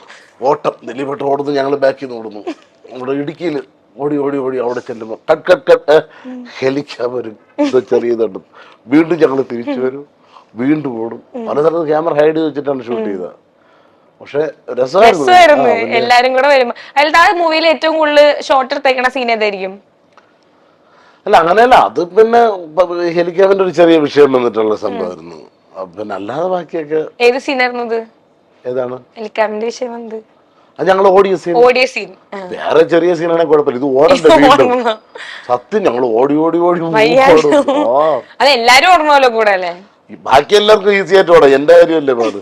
ഓട്ടം. ദിലീപേട്ടൻ ഓടുന്നു, ഞങ്ങള് ബാക്കിൽ നിന്ന് ഓടുന്നു. നമ്മുടെ ഇടുക്കിയിൽ ഓടി ഓടി ഓടി അവിടെ ചെല്ലുമ്പോ കട്ട് കട്ട് കട്ട് ഹെലിക്യാമറ ചെറിയതുണ്ട്. വീണ്ടും ഞങ്ങൾ തിരിച്ചു വരും, വീണ്ടും ഓടും. പലതരത്തിൽ ക്യാമറ ഹൈഡ് ചെയ്ത് വെച്ചിട്ടാണ് ഷൂട്ട് ചെയ്തത്. പക്ഷെ രസമായിരുന്നു എല്ലാരും കൂടെ വരുമ്പോ. അതിൽ ആ മൂവിയിൽ ഏറ്റവും കൂടുതൽ ഷോട്ട് എടുത്തേക്കണ സീൻ ഏതായിരിക്കും? അല്ല അങ്ങനെയല്ല, അത് പിന്നെ ഹെലിക്യാമറിന്റെ ഒരു ചെറിയ വിഷയം വന്നിട്ടുള്ള സംഭവമായിരുന്നു. പിന്നെ അല്ലാതെ ബാക്കിയൊക്കെ. ഏത് സീനായിരുന്നു? ഏതാണ് ഹെലിക്യാമറിന്റെ വിഷയം വന്നത്? അത് ഞങ്ങൾ ഓടിയ സീൻ. വേറെ ചെറിയ സീനാണെങ്കിൽ കുഴപ്പമില്ല, ഇത് ഓടണ്ട. സത്യം ഞങ്ങൾ ഓടി ഓടി ഓടി അത് എല്ലാരും ഓടണമല്ലോ കൂടെ അല്ലേ? ബാക്കി എല്ലാവർക്കും ഈസി ആയിട്ട് ഓടാം, എന്റെ കാര്യമല്ലേ പാട്.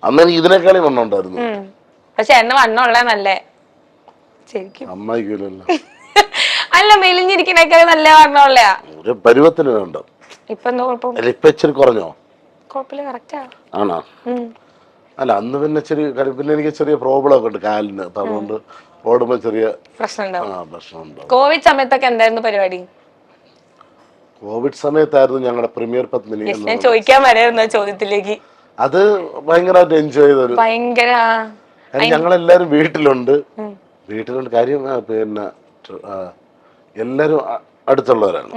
അന്ന് എനിക്ക് ഇതിനേക്കാളും വണ്ണം ഉണ്ടായിരുന്നു. പക്ഷെ എന്നെ വണ്ണമുള്ള നല്ലേ ശരിക്കും അമ്മായിക്കൂലല്ലോ. അല്ല, മെലിഞ്ഞിരിക്കണേക്കാൾ നല്ല വണ്ണമുള്ള ഒരു പരുവത്തിന് വേണ്ട. ഇപ്പൊ എന്താ കുഴപ്പം? ഇപ്പൊ ഇച്ചിരി കുറഞ്ഞോ? കുഴപ്പമില്ല, കറക്റ്റാ. ആണോ? അല്ല അന്ന് പിന്നെ പിന്നെ എനിക്ക് ചെറിയ പ്രോബ്ലം ഒക്കെ ഉണ്ട് കാലിന്, അതുകൊണ്ട് ഓടുമ്പോ ചെറിയ പ്രശ്നം. കോവിഡ് സമയത്തൊക്കെ എന്തായിരുന്നു പരിപാടി? കോവിഡ് സമയത്തായിരുന്നു ഞങ്ങളുടെ പ്രീമിയർ പത്മിനി. ഞാൻ ചോദിക്കാൻ വരായിരുന്നു ചോദ്യത്തിലേക്ക്. അത് ഭയങ്കരമായിട്ട് എൻജോയ് ചെയ്തൊരു ഭയങ്കര. ഞങ്ങളെല്ലാരും വീട്ടിലുണ്ട് കാര്യം. പിന്നെ എല്ലാരും അടുത്തുള്ളവരാണ്.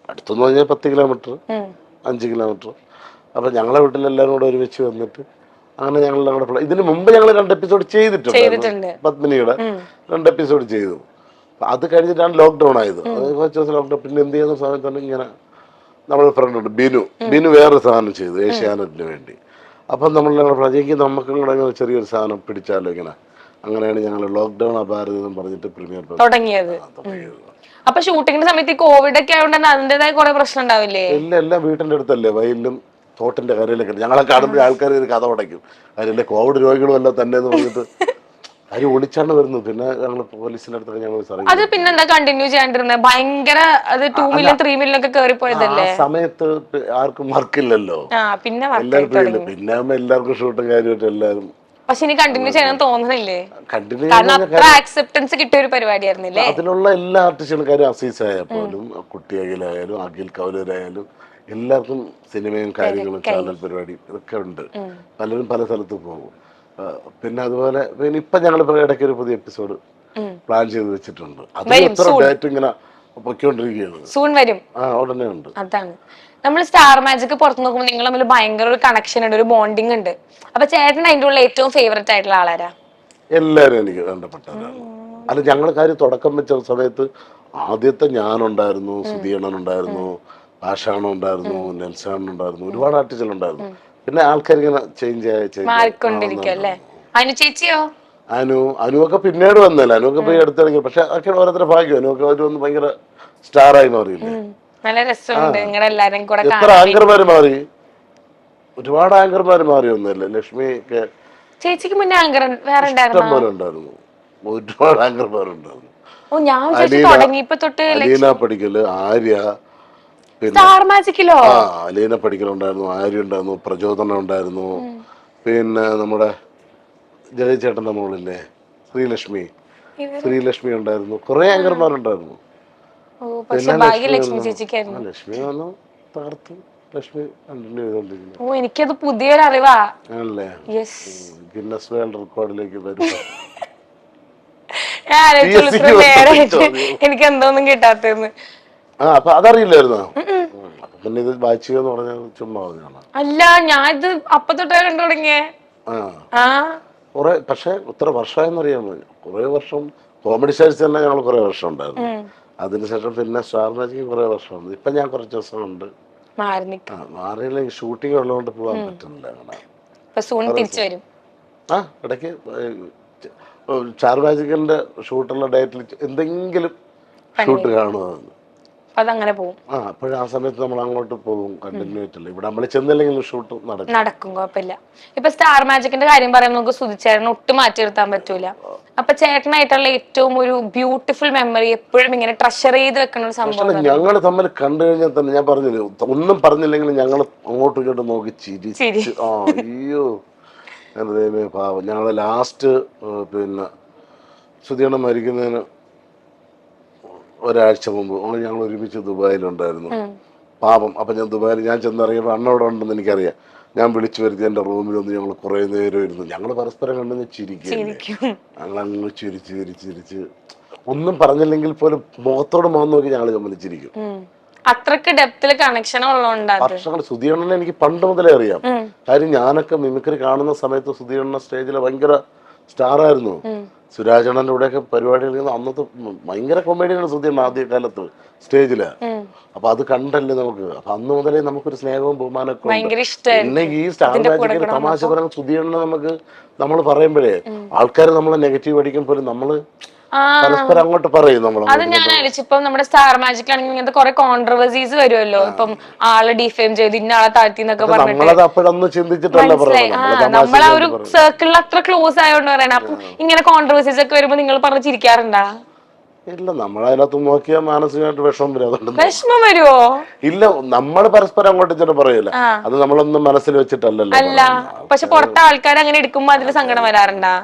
അടുത്തെന്ന് പറഞ്ഞാൽ 10 കിലോമീറ്റർ 5 കിലോമീറ്റർ. അപ്പൊ ഞങ്ങളെ വീട്ടിലെല്ലാരും കൂടെ ഒരുമിച്ച് വന്നിട്ട് അങ്ങനെ ഞങ്ങൾ ഇതിന് മുമ്പ് ഞങ്ങൾ 2 എപ്പിസോഡ് ചെയ്തിട്ടുണ്ട്. പത്മിനിയുടെ 2 എപ്പിസോഡ് ചെയ്തു. അത് കഴിഞ്ഞിട്ടാണ് ലോക്ക്ഡൌൺ ആയത്. ലോക്ക്ഡൌൺ പിന്നെ എന്ത് ചെയ്യുന്ന സമയത്താണ് ഇങ്ങനെ നമ്മുടെ ഫ്രണ്ട് ഉണ്ട് ബിനു വേറൊരു സാധനം ചെയ്തു ഏഷ്യാനെറ്റിന് വേണ്ടി. അപ്പം നമ്മൾ പ്രജയ്ക്ക് നമുക്കും കൂടെ ചെറിയൊരു സാധനം പിടിച്ചാലോ ഇങ്ങനെ. അങ്ങനെയാണ് ഞങ്ങൾ ലോക്ക്ഡൌൺ അപാരതെന്ന് പറഞ്ഞിട്ട് പ്രീമിയർ തുടങ്ങിയത്. അപ്പൊ ഷൂട്ടിങ്ങിന്റെ സമയത്ത് കോവിഡ് ഒക്കെ ആയതുകൊണ്ട് അതിന്റേതായ കുറെ പ്രശ്നം ഉണ്ടാവില്ലേ? എല്ലാം വീട്ടിന്റെ അടുത്തല്ലേ, വയലിലും തോട്ടിന്റെ കരയിലൊക്കെ. ഞങ്ങളെ കാണുമ്പോൾ ആൾക്കാർ ഒരു കഥ ഉടയ്ക്കും, അതിലെ കോവിഡ് രോഗികളും എല്ലാം തന്നെ എന്ന് പറഞ്ഞിട്ട് അത് ഒളിച്ചാണ് വരുന്നത്. പിന്നെ ഞങ്ങൾ പോലീസിന്റെ അടുത്തൊക്കെ ഞങ്ങൾ അത് പിന്നെന്താ കണ്ടിന്യൂ ചെയ്യാണ്ടിരുന്നത്? ഭയങ്കര അത് 2 മില്യൺ 3 മില്യൺ ഒക്കെ കയറിപ്പോയതല്ലേ? ആ സമയത്ത് ആർക്കും വർക്കില്ലല്ലോ, പിന്നെ എല്ലാവർക്കും ഷൂട്ടും കാര്യമായിട്ട് എല്ലാവരും. പക്ഷെ ഇനി കണ്ടിന്യൂ ചെയ്യണം തോന്നുന്നില്ലേ? അത്ര ആക്സെപ്റ്റൻസ് കിട്ടിയ ഒരു പരിപാടിയായിരുന്നില്ലേ? അതിലുള്ള എല്ലാ ആർട്ടിസ്റ്റുകളും കാര്യം അസീസ് ആയാലും കുട്ടിയായാലും അഖിൽ കൗലരായാലും എല്ലാവർക്കും സിനിമയും കാര്യങ്ങളും ചാനൽ പരിപാടി ഇതൊക്കെ ഉണ്ട്. പലരും പല സ്ഥലത്ത് പോകും. പിന്നെ അതുപോലെ പിന്നെ ഇപ്പൊ ഞങ്ങളിപ്പോ ഇടയ്ക്ക് ഒരു പുതിയ എപ്പിസോഡ് പ്ലാൻ ചെയ്ത് വെച്ചിട്ടുണ്ട്. അതിന് എത്ര ഡേറ്റ് ഇങ്ങനെ പൊയ്ക്കൊണ്ടിരിക്കുകയാണ്. സൂൺ വരും. ഉടനെ ഉണ്ട്. അതാണ് നമ്മൾ സ്റ്റാർ മാജിക് പുറത്ത് നോക്കുമ്പോൾ നിങ്ങൾ തമ്മിൽ ഭയങ്കര ഒരു കണക്ഷൻ ഉണ്ട്, ഒരു ബോണ്ടിങ് ഉണ്ട്. അപ്പൊ ചേട്ടൻ അതിന്റെ ഉള്ള ഏറ്റവും ഫേവറേറ്റ് ആയിട്ടുള്ള ആളാരാ? എല്ലാവരും എനിക്ക് വേണ്ടപ്പെട്ടവരാണ്. അല്ല, ഞങ്ങൾ കാര്യം തുടക്കം വെച്ച സമയത്ത് ആദ്യത്തെ ഞാനുണ്ടായിരുന്നു, സുധീണനുണ്ടായിരുന്നു, ആഷാണുണ്ടായിരുന്നു, നെൽസാണുണ്ടായിരുന്നു, ഒരുപാട് ആർട്ടിസ്റ്റുകളുണ്ടായിരുന്നു. പിന്നെ ആൾക്കാർ ഇങ്ങനെ ചേഞ്ച് മാറിക്കൊണ്ടിരിക്കും അല്ലേ? അനു ചേച്ചിയോ? അനുവൊക്കെ പിന്നീട് വന്നല്ലേ, അനുവൊക്കെ പോയി എടുത്തിറങ്ങി. പക്ഷെ അതൊക്കെ ഓരോരുത്തരുടെ ഭാഗ്യം. അനുവൊക്കെ അവർ വന്ന് ഭയങ്കര സ്റ്റാറായി മാറിയില്ലേ. നല്ല രസമുണ്ട് നിങ്ങളുടെ എല്ലാരും കൂടെ. എത്ര ആങ്കർമാര് മാറി, ഒരുപാട് ആങ്കർമാര് മാറി ഒന്നല്ലേ. ലക്ഷ്മി ഒക്കെ ചേച്ചിക്ക് മുന്നേ ആങ്കർ വേറെ ഉണ്ടായിരുന്നു, ഒരുപാട് ആങ്കർമാരുണ്ടായിരുന്നു. അലീന പഠിക്കല്, ആര്യ, പിന്നെ അലീന പഠിക്കലുണ്ടായിരുന്നു, ആര്യ ഉണ്ടായിരുന്നു, പ്രചോദനം ഉണ്ടായിരുന്നു, പിന്നെ നമ്മുടെ ജയചേട്ടന്റെ മോളില്ലേ ശ്രീലക്ഷ്മി ഉണ്ടായിരുന്നു, കുറെ ആങ്കർമാരുണ്ടായിരുന്നു. പിന്നെ ലക്ഷ്മി വന്നു തകർത്തു. ലക്ഷ്മി കണ്ടിന്യൂ ചെയ്തോണ്ടിരിക്കുന്നു. എനിക്കത് പുതിയൊരു അറിവാ. ആണല്ലേ? ഗിന്നസ് വേൾഡ് റെക്കോർഡിലേക്ക് വരും. എനിക്ക് എന്തോന്നും കിട്ടാത്തന്ന്. അപ്പൊ അതറിയില്ലായിരുന്നോ? പിന്നെ ഇത് വായിച്ചെന്ന് പറഞ്ഞാൽ ചുമ്മാ പറഞ്ഞാണ്. അല്ല, ഞാൻ ഇത് അപ്പൊ തൊട്ടേ കണ്ടു തുടങ്ങിയേ. കുറെ, പക്ഷെ ഇത്ര വർഷമായെന്ന് അറിയാമോ? കുറെ വർഷം കോമഡി സ്റ്റാർസ് തന്നെ ഞങ്ങൾ കുറെ വർഷം ഉണ്ടായിരുന്നു. അതിനുശേഷം പിന്നെ സ്റ്റാർ മാജിക് കുറെ വർഷമുണ്ട്. ഇപ്പൊ ഞാൻ കുറച്ച് ദിവസം ഉണ്ട് മാറിയില്ല. ഷൂട്ടിംഗ് ഉള്ളതുകൊണ്ട് പോകാൻ പറ്റുന്നില്ല. അങ്ങനെ ഇടയ്ക്ക് സ്റ്റാർ മാജിക്കിന്റെ ഷൂട്ടുള്ള ഡേറ്റിൽ എന്തെങ്കിലും ഷൂട്ട് കാണുമെന്ന് അതങ്ങനെ പോകും. അപ്പോഴും ആ സമയത്ത് നമ്മൾ അങ്ങോട്ട് പോകും. കണ്ടിന്യൂ ആയിട്ടില്ല. ഇവിടെ നമ്മൾ ചെന്നില്ലെങ്കിലും ഷൂട്ട് നടക്കും, കുഴപ്പമില്ല. ഇപ്പൊ സ്റ്റാർ മാജിക്കിന്റെ കാര്യം പറയുമ്പോൾ നമുക്ക് സുധിച്ചേട്ടനെ ഒട്ടും മാറ്റി നിർത്താൻ പറ്റൂല. അപ്പൊ ചേട്ടനായിട്ടുള്ള ഏറ്റവും ഒരു ബ്യൂട്ടിഫുൾ മെമ്മറി, എപ്പോഴും ഇങ്ങനെ ട്രഷർ ചെയ്ത് വെക്കുന്ന ഒരു സംഭവം? ഞങ്ങൾ തമ്മിൽ കണ്ടു കഴിഞ്ഞാൽ തന്നെ ഞാൻ പറഞ്ഞില്ലേ, ഒന്നും പറഞ്ഞില്ലെങ്കിലും ഞങ്ങൾ അങ്ങോട്ടും ഇങ്ങോട്ടും നോക്കി ചിരിച്ച് അയ്യോ പാവം. ഞങ്ങള് ലാസ്റ്റ് പിന്നെ സുധീണ മരിക്കുന്നതിന് ഒരാഴ്ച മുമ്പ് ഞങ്ങൾ ഒരുമിച്ച് ദുബായിലുണ്ടായിരുന്നു. പാപം. അപ്പൊ ഞാൻ ദുബായിൽ ചെന്നറിയപ്പോൾ അണ്ണവിടെ ഉണ്ടെന്ന് എനിക്കറിയാം. ഞാൻ വിളിച്ചു വരുത്തി എന്റെ റൂമിൽ ഒന്ന് ഞങ്ങൾ കുറെ നേരം ഇരുന്നു. ഞങ്ങൾ പരസ്പരം കണ്ടെന്ന് ചിരിക്കും. ഞങ്ങൾ അങ്ങ് ചിരിച്ച് ഒന്നും പറഞ്ഞില്ലെങ്കിൽ പോലും മുഖത്തോട് മുഖം നോക്കി ഞങ്ങൾ ഗമനിച്ചിരിക്കും. അത്രക്ക് ഡെപ്തില് കണക്ഷൻ ഉള്ളതുകൊണ്ട് സുധീണനെ എനിക്ക് പണ്ട് മുതലേ അറിയാം. കാര്യം ഞാനൊക്കെ മിമിക്രി കാണുന്ന സമയത്ത് സുധീണ സ്റ്റേജിൽ ഭയങ്കര സ്റ്റാർ ആയിരുന്നു. സുരാജണ്ണന്റെ കൂടെയൊക്കെ പരിപാടികൾ അന്നത്തെ ഭയങ്കര കോമഡിയാണ് സുധീണ ആദ്യ കാലത്ത് സ്റ്റേജില്. അപ്പൊ അത് കണ്ടല്ലേ നമുക്ക്. അപ്പൊ അന്ന് മുതലേ നമുക്കൊരു സ്നേഹവും ബഹുമാനമൊക്കെ ഉണ്ട്. പിന്നെ ഈ സ്റ്റാർ മാജിക്കിന് തമാശ പറയുന്ന സുധീണനെ നമ്മൾ പറയുമ്പോഴേ ആൾക്കാർ നമ്മളെ നെഗറ്റീവ് അടിക്കുമ്പോൾ നമ്മള് പരസ്പരം അങ്ങോട്ട് പറയും. അത് ഞാൻ അയച്ചു. ഇപ്പം നമ്മുടെ സ്റ്റാർ മാജിക്കിലാണെങ്കിൽ ഇങ്ങനത്തെ കുറെ കോൺട്രവേഴ്സീസ് വരുമല്ലോ. ഇപ്പം ആള് ഡിഫെയിം ചെയ്ത് ഇന്ന ആളെ താഴ്ത്തി എന്നൊക്കെ പറഞ്ഞിട്ട് അപ്പോഴൊന്നും ചിന്തിച്ചിട്ടല്ല നമ്മൾ ആ ഒരു സർക്കിളിൽ അത്ര ക്ലോസ് ആയതുകൊണ്ട് പറയണ. അപ്പം ഇങ്ങനെ കോൺട്രവേഴ്സീസ് ഒക്കെ വരുമ്പോ നിങ്ങൾ പറഞ്ഞ് ചിരിക്കാറുണ്ടാ? ഇല്ല, നമ്മളതിനകത്ത് നോക്കിയാൽ മാനസികമായിട്ട് വിഷമം വരും. അതുകൊണ്ട് വിഷമം വരുമോ? ഇല്ല, നമ്മൾ പരസ്പരം അങ്ങോട്ട് ഇങ്ങനെ പറയൂല. അത് നമ്മളൊന്നും മനസ്സിൽ വെച്ചിട്ടല്ലല്ലോ. അല്ല, പക്ഷെ പുറത്തെ ആൾക്കാർ അങ്ങനെ എടുക്കുമ്പോ അതിൽ സങ്കടം വരാറുണ്ടാ?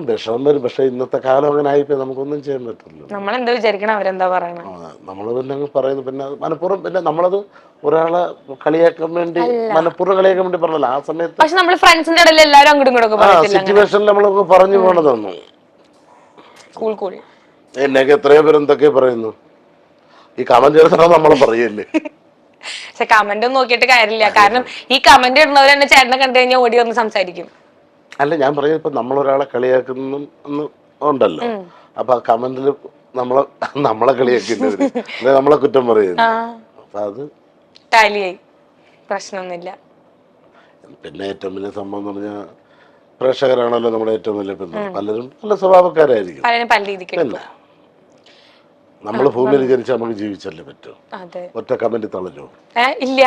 വിഷമം വരും. പക്ഷെ ഇന്നത്തെ കാലം അങ്ങനെ ആയിപ്പോയി, നമുക്കൊന്നും ചെയ്യാൻ പറ്റില്ല. നമ്മളെന്താ വിചാരിക്കണം, അവരെന്താ പറയണ? നമ്മള് പിന്നെ പറയുന്നു. പിന്നെ മനഃപൂർവ്വം പിന്നെ നമ്മളത് ഒരാളെ കളിയാക്കാൻ വേണ്ടി മനഃപൂർവ്വം കളിയാക്കാൻ വേണ്ടി പറഞ്ഞല്ലോ ആ സമയത്ത്. പക്ഷെ നമ്മള് ഫ്രണ്ട്സിന്റെ ഇടയിൽ എല്ലാവരും അങ്ങോട്ടും ഇങ്ങോട്ടും സിറ്റുവേഷനിൽ നമ്മളൊക്കെ പറഞ്ഞു പോണതൊന്നും. എന്നൊക്കെ എത്രയോ പേര് എന്തൊക്കെ പറയുന്നു. ഈ കമന്റ് എഴുതണോ നമ്മൾ പറയല്ലേ. പക്ഷെ കമന്റ് ഒന്നും നോക്കിയിട്ട് കാര്യമില്ല. കാരണം ഈ കമന്റ് ഇടുന്നവർ തന്നെ ചേട്ടനെ കണ്ടു കഴിഞ്ഞാൽ ഓടി വന്ന് സംസാരിക്കും. അല്ല, ഞാൻ പറയുന്നത് ഇപ്പൊ നമ്മളൊരാളെ കളിയാക്കുന്നു ഉണ്ടല്ലോ. അപ്പൊ ആ കമന്റില് നമ്മളെ കളിയാക്കില്ലേ, നമ്മളെ കുറ്റം പറയുന്നു. അപ്പൊ അത് പ്രശ്നമൊന്നുമില്ല. പിന്നെ ഏറ്റവും വലിയ സംഭവം എന്ന് പറഞ്ഞാൽ പ്രേക്ഷകരാണല്ലോ നമ്മുടെ ഏറ്റവും വലിയ പിന്തുണ. പലരും നല്ല സ്വഭാവക്കാരായിരിക്കും. നമ്മള് ഭൂമിയിൽ ജനിച്ചാൽ നമുക്ക് ജീവിച്ചല്ലേ പറ്റൂ. ഒറ്റ കമന്റ് തളരോ? ഇല്ല,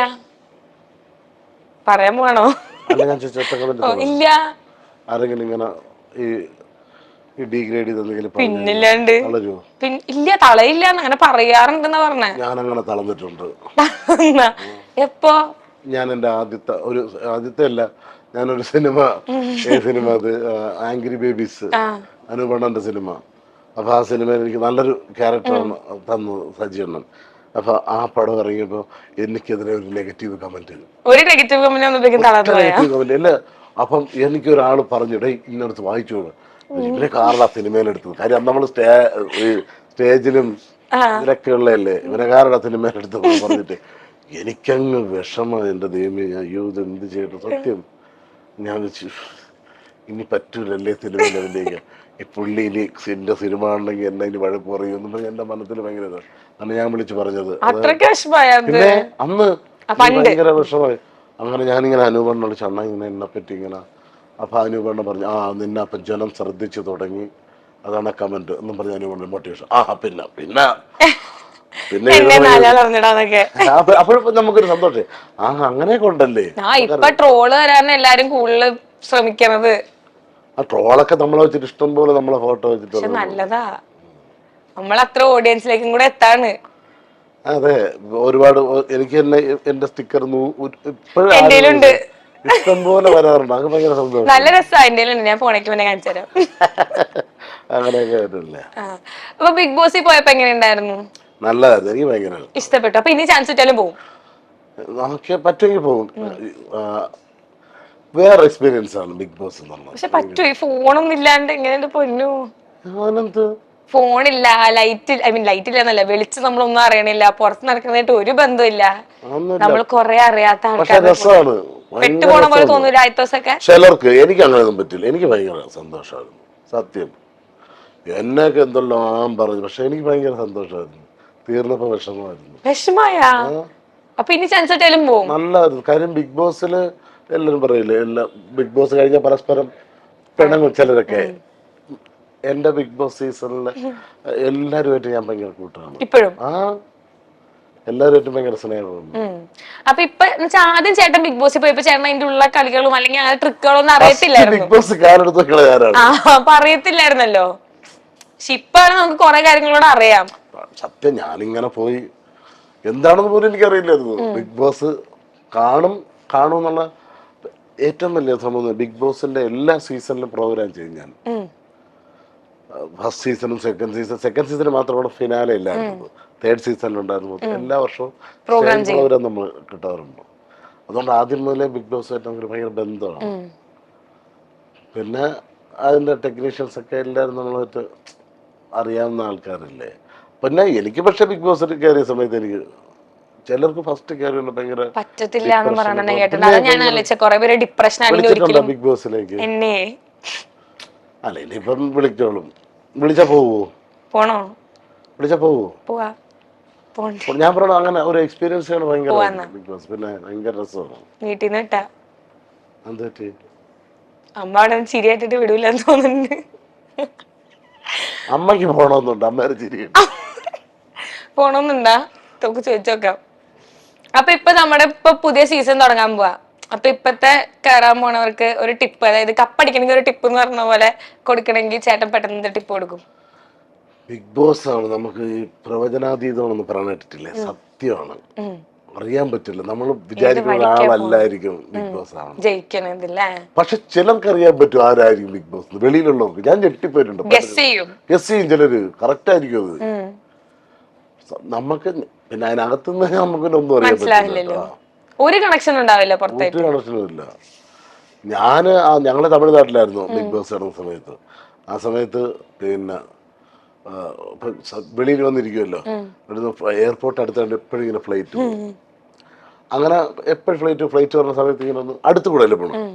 പറയാൻ പോണോ? അല്ല, ഞാൻ ചോദിച്ച ഒറ്റ കമന്റ് ഇല്ല. ആരെങ്കിലും ഇങ്ങനെ ഈ ഡീഗ്രേഡ് ചെയ്തെന്തെങ്കിലും പിന്നില്ലാണ്ട് ഇല്ല, തളയില്ല അങ്ങനെ പറയാറുണ്ടെന്നാ പറഞ്ഞേ. ഞാൻ അങ്ങനെ തളർന്നിട്ടുണ്ട്. എപ്പോ? ഞാൻ എന്റെ ആദ്യത്തെ അല്ല, ഞാനൊരു സിനിമ അത് ആംഗ്രി ബേബീസ്, അനുപണ്ണന്റെ സിനിമ. അപ്പൊ ആ സിനിമയിൽ എനിക്ക് നല്ലൊരു ക്യാരക്ടറാണ് തന്നു സജീവണ്ണൻ. അപ്പൊ ആ പടം ഇറങ്ങിയപ്പോ എനിക്കെതിരെ ഒരു നെഗറ്റീവ് കമന്റ് ഇല്ല. അപ്പം എനിക്കൊരാള് പറഞ്ഞു, ഡേ ഇന്നടുത്ത് വായിച്ചു ഇവരെ കാറിലാ സിനിമയിലെടുത്തത്. കാര്യം അന്ന് നമ്മള് സ്റ്റേജിലും ഇതിലൊക്കെ ഉള്ളതല്ലേ ഇവരെക്കാരുടെ സിനിമ എടുത്ത് പറഞ്ഞിട്ട് എനിക്കങ്ങ് വിഷമം. എന്റെ ദൈവമേ, അയ്യോ ഇത് എന്ത് ചെയ്യട്ടെ. സത്യം ഞാൻ ഇനി പറ്റൂലല്ലേ സിനിമയിൽ അഭിനയിക്കാൻ. ഈ പുള്ളി ഇനി എന്റെ സിനിമ ഉണ്ടെങ്കിൽ എന്നെ ഇനി വഴക്ക് പറയും എന്റെ മനസ്സിൽ ഭയങ്കര ഇതാണ്. അന്ന് ഞാൻ വിളിച്ചു പറഞ്ഞത്. പിന്നെ അന്ന് ഭയങ്കര വിഷമായി. അങ്ങനെ ഞാനിങ്ങനെ അനൂപണ്ണ വിളിച്ചു, അണ്ണ ഇങ്ങനെ എന്നെ പറ്റി ഇങ്ങനെ. അപ്പൊ അനൂപണ്ണ പറഞ്ഞു, നിന്നെ അപ്പൊ ജനം ശ്രദ്ധിച്ചു തുടങ്ങി, അതാണ് കമന്റ് എന്നും പറഞ്ഞ അനൂപണ്ണ മോട്ടിവേഷൻ. പിന്നെ പിന്നെ പിന്നെ അപ്പോഴും നമുക്കൊരു സന്തോഷം. അങ്ങനെയൊക്കെ ഉണ്ടല്ലേ. ഇപ്പൊ ട്രോള് വരാൻ എല്ലാരും കൂടുതൽ ശ്രമിക്കണത്. ആ ട്രോളൊക്കെ നമ്മളെ വെച്ചിട്ട് ഇഷ്ടം പോലെ നമ്മളെ ഫോട്ടോ വെച്ചിട്ട് നല്ലതാ, നമ്മളത്ര ഓഡിയൻസിലേക്കും കൂടെ എത്താണ്. അതെ, ഒരുപാട് എനിക്ക് തന്നെ എന്റെ സ്റ്റിക്കർ ഇപ്പോഴും ഇഷ്ടം പോലെ വരാറുണ്ട്. അത് ഭയങ്കര സന്തോഷം. നല്ല രസമാണ്. ഞാൻ ഫോണേക്ക് പിന്നെ കാണിച്ചു തരാം. അങ്ങനെയൊക്കെ വരില്ലേ. അപ്പൊ ബിഗ് ബോസിൽ പോയപ്പോ എങ്ങനെയുണ്ടായിരുന്നു? നല്ലതായിരുന്നു, എനിക്ക് ഭയങ്കര ഇഷ്ടപ്പെട്ടു. അപ്പൊ ഇനി ചാൻസ് കിട്ടിയാലും പോകും? നമുക്ക് പറ്റുമെങ്കിൽ പോകും. വേറെ എക്സ്പീരിയൻസ് ആണ് ബിഗ് ബോസ് എന്നുള്ളത്. പക്ഷെ പറ്റൂ, ഈ ഫോണൊന്നും ഇല്ലാണ്ട് എങ്ങനെ പൊന്നു? ഞാനെന്ത് ഫോണില്ല, ലൈറ്റ് ലൈറ്റ് ഇല്ലെന്നല്ല, വെളിച്ചം നമ്മളൊന്നും അറിയണില്ല, പുറത്ത് നടക്കുന്നതായിട്ട് ഒരു ബന്ധമില്ല. നമ്മൾ കൊറേ അറിയാത്ത ആൾക്കാർ പെട്ടുപോണ പോലെ തോന്നുന്നു ആദ്യത്തെ ദിവസമൊക്കെ. ചിലർക്ക്, എനിക്ക് അങ്ങനെയൊന്നും പറ്റില്ല. എനിക്ക് ഭയങ്കര സന്തോഷമായിരുന്നു സത്യം. എന്നൊക്കെ എന്തെല്ലാം പറഞ്ഞു, പക്ഷെ എനിക്ക് ഭയങ്കര സന്തോഷമായിരുന്നു. തീർന്നപ്പോ വിഷമമായിരുന്നു. അപ്പൊ ഇനി ചാൻസ് കിട്ടിയാലും പോകും. നല്ലായിരുന്നു. കാര്യം ബിഗ് ബോസിൽ എല്ലാരും പറയില്ലേ, ബിഗ് ബോസ് കഴിഞ്ഞ പരസ്പരം പിണങ്ങും ചിലരൊക്കെ. എന്റെ ബിഗ് ബോസ് സീസണില് എല്ലാരുമായിട്ട് ഞാൻ ഭയങ്കര കൂട്ടാണ് ഇപ്പോഴും. എല്ലാരുമായിട്ടും ഭയങ്കര സ്നേഹമാണ്. അപ്പൊ ഇപ്പൊ ആദ്യം ചേട്ടൻ ബിഗ് ബോസിൽ പോയപ്പോ ചേട്ടൻ അതിന്റെ ഉള്ള കളികളും അല്ലെങ്കിൽ ആ ട്രിക്കുകളൊന്നും അറിയത്തില്ലായിരുന്നു. ബിഗ് ബോസ് അപ്പൊ അറിയത്തില്ലായിരുന്നല്ലോ. പക്ഷെ ഇപ്പാണ് നമുക്ക് കുറെ കാര്യങ്ങളോട് അറിയാം. സത്യം, ഞാനിങ്ങനെ പോയി എന്താണെന്ന് പോലും എനിക്കറിയില്ലായിരുന്നു. ബിഗ് ബോസ് കാണുമെന്നുള്ള ഏറ്റവും വലിയ സംഭവം. ബിഗ് ബോസിന്റെ എല്ലാ സീസണിലും പ്രോഗ്രാം ചെയ്യും ഞാൻ. ഫസ്റ്റ് സീസണും സെക്കൻഡ് സീസണിൽ മാത്രമാണ് ഫിനാലെ ഇല്ലായിരുന്നത്. തേർഡ് സീസണിലുണ്ടായിരുന്നു. എല്ലാ വർഷവും പ്രോഗ്രാം നമ്മൾ കിട്ടാറുണ്ട്. അതുകൊണ്ട് ആദ്യം മുതലേ ബിഗ് ബോസുമായിട്ട് നമുക്ക് ഭയങ്കര ബന്ധമാണ്. പിന്നെ അതിന്റെ ടെക്നീഷ്യൻസ് ഒക്കെ എല്ലാവരും നമ്മളായിട്ട് അറിയാവുന്ന ആൾക്കാരല്ലേ. പിന്നെ എനിക്ക് പക്ഷെ ബിഗ് ബോസിൽ കയറിയ സമയത്ത് എനിക്ക് ചിലർക്ക് ഫസ്റ്റ് കയറി ഭയങ്കര ബിഗ് ബോസിലേക്ക്. അല്ല, ഇനിയിപ്പം വിളിച്ചോളും. വിളിച്ചാ പോവോ? പോണോ? വിളിച്ചാ പോവോ? ഞാൻ പറഞ്ഞ അങ്ങനെ ഒരു എക്സ്പീരിയൻസ് ആണ് ഭയങ്കര ബിഗ് ബോസ്. പിന്നെ ഭയങ്കര രസമാണ്. വീട്ടിൽ നിന്ന് ഇട്ടാ എന്ത് പറ്റി? അമ്മ അവിടെ ചിരിയായിട്ടിട്ട് വിടൂലെന്ന് തോന്നുന്നുണ്ട്. അമ്മക്ക് പോണോന്നുണ്ട്. അമ്മേരെ ചിരി പോണോന്നുണ്ടാ? തോക്ക് ചോദിച്ചോക്കാം. അപ്പൊ ഇപ്പൊ നമ്മുടെ പുതിയ സീസൺ തുടങ്ങാൻ പോവാ. അപ്പൊ ഇപ്പത്തെ കയറാൻ പോണവർക്ക് ഒരു ടിപ്പ്, അതായത് കപ്പടിക്കണമെങ്കിൽ ഒരു ടിപ്പ് എന്ന് പറഞ്ഞ പോലെ കൊടുക്കണമെങ്കിൽ ചേട്ടൻ പെട്ടെന്ന് ടിപ്പ് കൊടുക്കും? ബിഗ് ബോസ് ആണ് നമുക്ക് ഈ പ്രവചനാതീതമാണെന്ന് പറഞ്ഞിട്ടില്ലേ, സത്യമാണ്. അറിയാൻ പറ്റില്ല. നമ്മൾ വിചാരിക്കുന്ന ആളല്ലായിരിക്കും ബിഗ് ബോസ് ആണ് ജയിക്കണതില്ലേ. പക്ഷെ ചിലർക്ക് അറിയാൻ പറ്റും ആരായിരിക്കും ബിഗ് ബോസ്. വെളിയിലുള്ളവർക്ക് ഞാൻ ഞെട്ടിപ്പോയിട്ടുണ്ട്. ഗസ് ചെയ്യും ചിലര്. കറക്റ്റ് ആയിരിക്കും അത്. നമുക്ക് പിന്നെ അതിനകത്തുനിന്ന് നമുക്കൊന്നും അറിയാൻ പറ്റില്ല. ഒരു കണക്ഷൻ ഉണ്ടാവില്ല, ഒരു കണക്ഷനും ഇല്ല. ഞങ്ങള് തമിഴ്നാട്ടിലായിരുന്നു ബിഗ് ബോസ് നടന്ന സമയത്ത്. ആ സമയത്ത് പിന്നെ വെളിയിൽ വന്നിരിക്കുമല്ലോ, എയർപോർട്ട് അടുത്താണ്ട് എപ്പോഴും ഇങ്ങനെ ഫ്ലൈറ്റ് അങ്ങനെ എപ്പോഴും ഫ്ലൈറ്റ് വരുന്ന സമയത്ത് ഇങ്ങനെ ഒന്ന് അടുത്ത് കൂടെ പോകണം.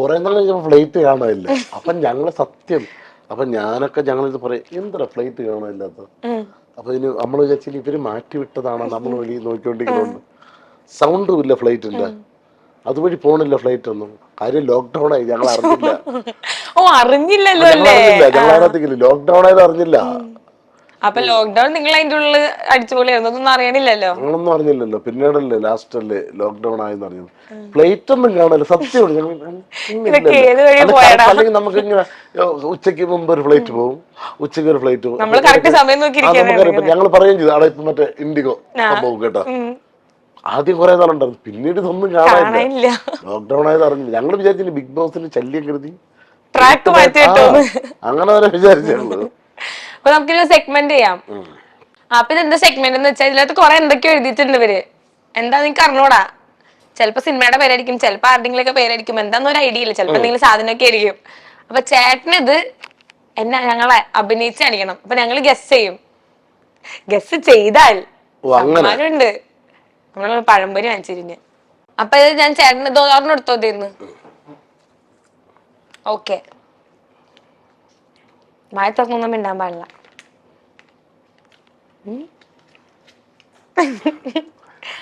കുറെ നാൾ കഴിഞ്ഞപ്പോൾ ഫ്ലൈറ്റ് കാണാനില്ല. അപ്പൊ ഞങ്ങള് സത്യം, അപ്പൊ ഞങ്ങളിത് പറയും, എന്താ ഫ്ലൈറ്റ് കാണാനില്ലാത്ത? അപ്പൊ ഇതിന് നമ്മൾ വിചാരിച്ചാൽ ഇവര് മാറ്റി വിട്ടതാണോ, നമ്മൾ വെളിയിൽ നോക്കിക്കൊണ്ടിരിക്കുന്നുണ്ട്. സൗണ്ടും ഇല്ല ഫ്ലൈറ്റിന്റെ, അതുവഴി പോണില്ല ഫ്ലൈറ്റ് ഒന്നും. കാര്യം ലോക്ക്ഡൌൺ ആയി, ഞങ്ങൾ അറിഞ്ഞില്ല. ഞങ്ങളതിനകത്തേക്കില്ല, ലോക്ക്ഡൌൺ ആയത് അറിഞ്ഞില്ല. അപ്പൊ ലോക്ക്ഡൌൺ നിങ്ങൾ അതിന്റെ ഉള്ളിൽ അടിച്ചുപൊളിയായിരുന്നു, അറിയണില്ലല്ലോ. ഞങ്ങളൊന്നും അറിഞ്ഞില്ലല്ലോ. പിന്നീടല്ലേ ലാസ്റ്റ് അല്ലേ ലോക്ക്ഡൌൺ ആയെന്ന് അറിഞ്ഞത്. ഫ്ലൈറ്റ് ഒന്നും കാണാനില്ല. സത്യമാണ്. അല്ലെങ്കിൽ നമുക്ക് ഇങ്ങനെ ഉച്ചയ്ക്ക് മുമ്പ് ഒരു ഫ്ലൈറ്റ് പോകും, ഉച്ചയ്ക്ക് ഒരു ഫ്ലൈറ്റ് പോകും. ഞങ്ങൾ പറയുകയും ചെയ്തു, അവിടെ ഇപ്പൊ മറ്റേ ഇൻഡിഗോ പോകും കേട്ടോ. ആദ്യം കുറെ നാളുണ്ടായിരുന്നു, പിന്നീട് ഇതൊന്നും കാണാനില്ല. ലോക്ക്ഡൌൺ ആയത് അറിഞ്ഞില്ല. ഞങ്ങൾ വിചാരിച്ചില്ല ബിഗ് ബോസിന് ശല്യം കരുതി അങ്ങനെ വരെ വിചാരിച്ചുള്ളൂ. അപ്പൊ നമുക്കൊരു സെഗ്മെന്റ് ചെയ്യാം. അപ്പൊ ഇതെന്താ സെഗ്മെന്റ് എന്ന് വെച്ചാൽ ഇതിനകത്ത് കുറെ എന്തൊക്കെയോ എഴുതിയിട്ടുണ്ട് ഇവര്. എന്താ നിനക്ക് അറിഞ്ഞൂടാ. ചിലപ്പോ സിനിമയുടെ പേരായിരിക്കും, ചിലപ്പോ ആരുടെങ്കിലും ഒക്കെ പേരായിരിക്കും, എന്താന്ന് ഒരു ഐഡിയ ഇല്ല. ചിലപ്പോ എന്തെങ്കിലും സാധനമൊക്കെ ആയിരിക്കും. അപ്പൊ ചേട്ടനിത് ഞങ്ങളെ അഭിനയിച്ച് കാണിക്കണം. അപ്പൊ ഞങ്ങള് ഗസ് ചെയ്യും. ഗസ് ചെയ്താൽ ഓ, അങ്ങനെ. സമ്മാനമുണ്ട്. നമ്മള് പഴംപൊരി വാങ്ങിച്ചിരുന്നു. അപ്പൊ ഇത് ഞാൻ ചേട്ടന് ഒരെണ്ണം എടുത്തോ തീർന്ന്. ഓക്കെ, മായ തുറന്നൊന്നും മിണ്ടാൻ പാടില്ല.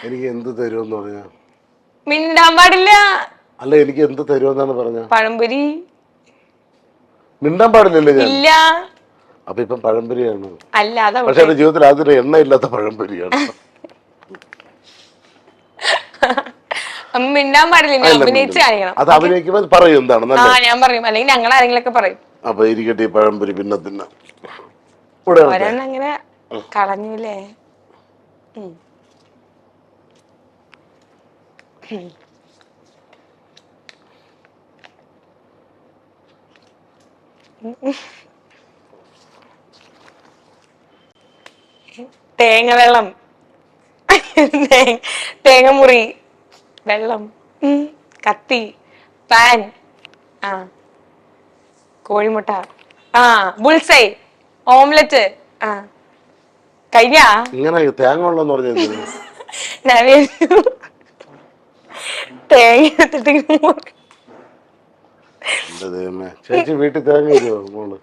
എനിക്ക് എന്ത് തരുമെന്ന് പറഞ്ഞ മിണ്ടാൻ പാടില്ല. അല്ല, എനിക്ക് എന്ത് തരുമെന്നാണ് പറഞ്ഞ? പഴംപൊരി. മിണ്ടാൻ പാടില്ലല്ലേ ഞാൻ? ഇല്ല. അപ്പൊ ഇപ്പം പഴംപൊരിയാണ്. അല്ല, പക്ഷെ എന്റെ ജീവിതത്തിൽ അതിന് എണ്ണയില്ലാത്ത പഴംപൊരിയാണ്. മിണ്ടാൻ പാടില്ല, അഭിനയിച്ച് കാണിക്കണം. അത് അഭിനയിക്കുമ്പോൾ പറയും എന്താണ്. ഞാൻ പറയും, അല്ലെങ്കിൽ ഞങ്ങൾ ആരെങ്കിലും ഒക്കെ പറയും. അപ്പൊ ഇരിക്കട്ടെ, പഴംപൊരി പിന്നെ തിന്ന ഒരെണ്ണം അങ്ങനെ കളഞ്ഞൂലേ. തേങ്ങ വെള്ളം, തേങ്ങ മുറി, വെള്ളം, കത്തി, പാൻ, കോഴിമുട്ട, ബുൾസൈ, ഓംലെറ്റ്. കഴിഞ്ഞ ഇങ്ങനെ തേങ്ങ വെള്ളം പറഞ്ഞ തേങ്ങ എടുത്തിട്ട് ചേച്ചി വീട്ടിൽ തേങ്ങ ഇല്ലയോ മോള്?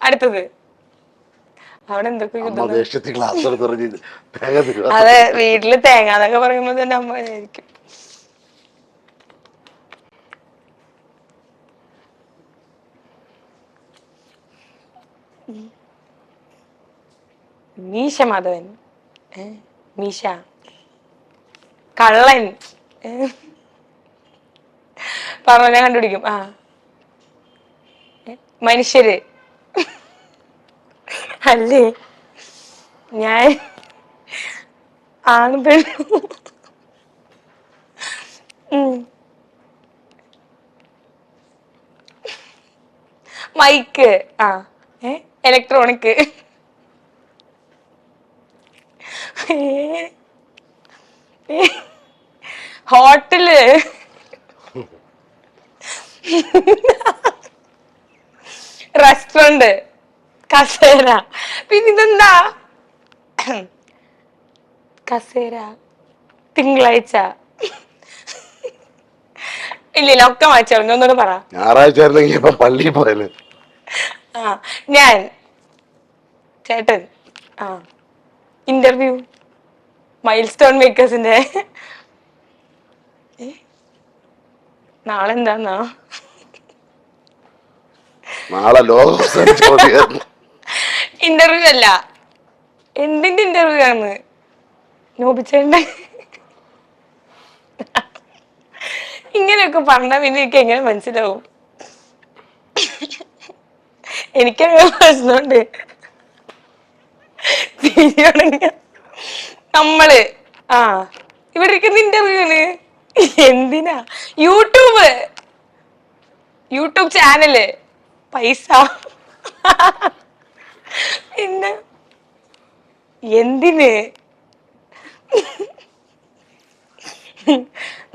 അടുത്തത് അവിടെ എന്തൊക്കെ അതെ, വീട്ടില് തേങ്ങ എന്നൊക്കെ പറയുമ്പോ തന്നെ അമ്മ ആയിരിക്കും. മീശ മാധവൻ, മീശ, കള്ളൻ, പറഞ്ഞ ഞാൻ കണ്ടുപിടിക്കും. മനുഷ്യര് അല്ലേ, ഞാൻ ആണ് പെണ്ണു. മൈക്ക്, ഇലക്ട്രോണിക്, ഹോട്ടല്, റെസ്റ്റോറന്റ്, കസേര. പിന്നെ ഇതെന്താ? കസേര, തിങ്കളാഴ്ച. ഇല്ല, ഒക്കെ മാറ്റിയാലും ഒന്നുകൂടെ പറ. ഞായറാഴ്ച പള്ളിയിൽ പോയാല്. ഞാൻ, ചേട്ടൻ, ഇന്റർവ്യൂ, മൈൽ സ്റ്റോൺ മേക്കേഴ്സിന്റെ. നാളെ എന്താന്നാ? നാളെ ഇന്റർവ്യൂ അല്ല, എന്തിന്റെ ഇന്റർവ്യൂ ആണ്? നോബിച്ചേട്ടൻ. ഇങ്ങനെയൊക്കെ പറഞ്ഞാ പിന്നെ എനിക്ക് എങ്ങനെ മനസ്സിലാവും? എനിക്കങ്ങനെ പ്രശ്നമുണ്ട്. നമ്മള് ഇവിടെ ഇരിക്കുന്ന ഇന്റർവ്യൂന് എന്തിനാ? യൂട്യൂബ് ചാനല്, പൈസ. പിന്നെ എന്തിന്?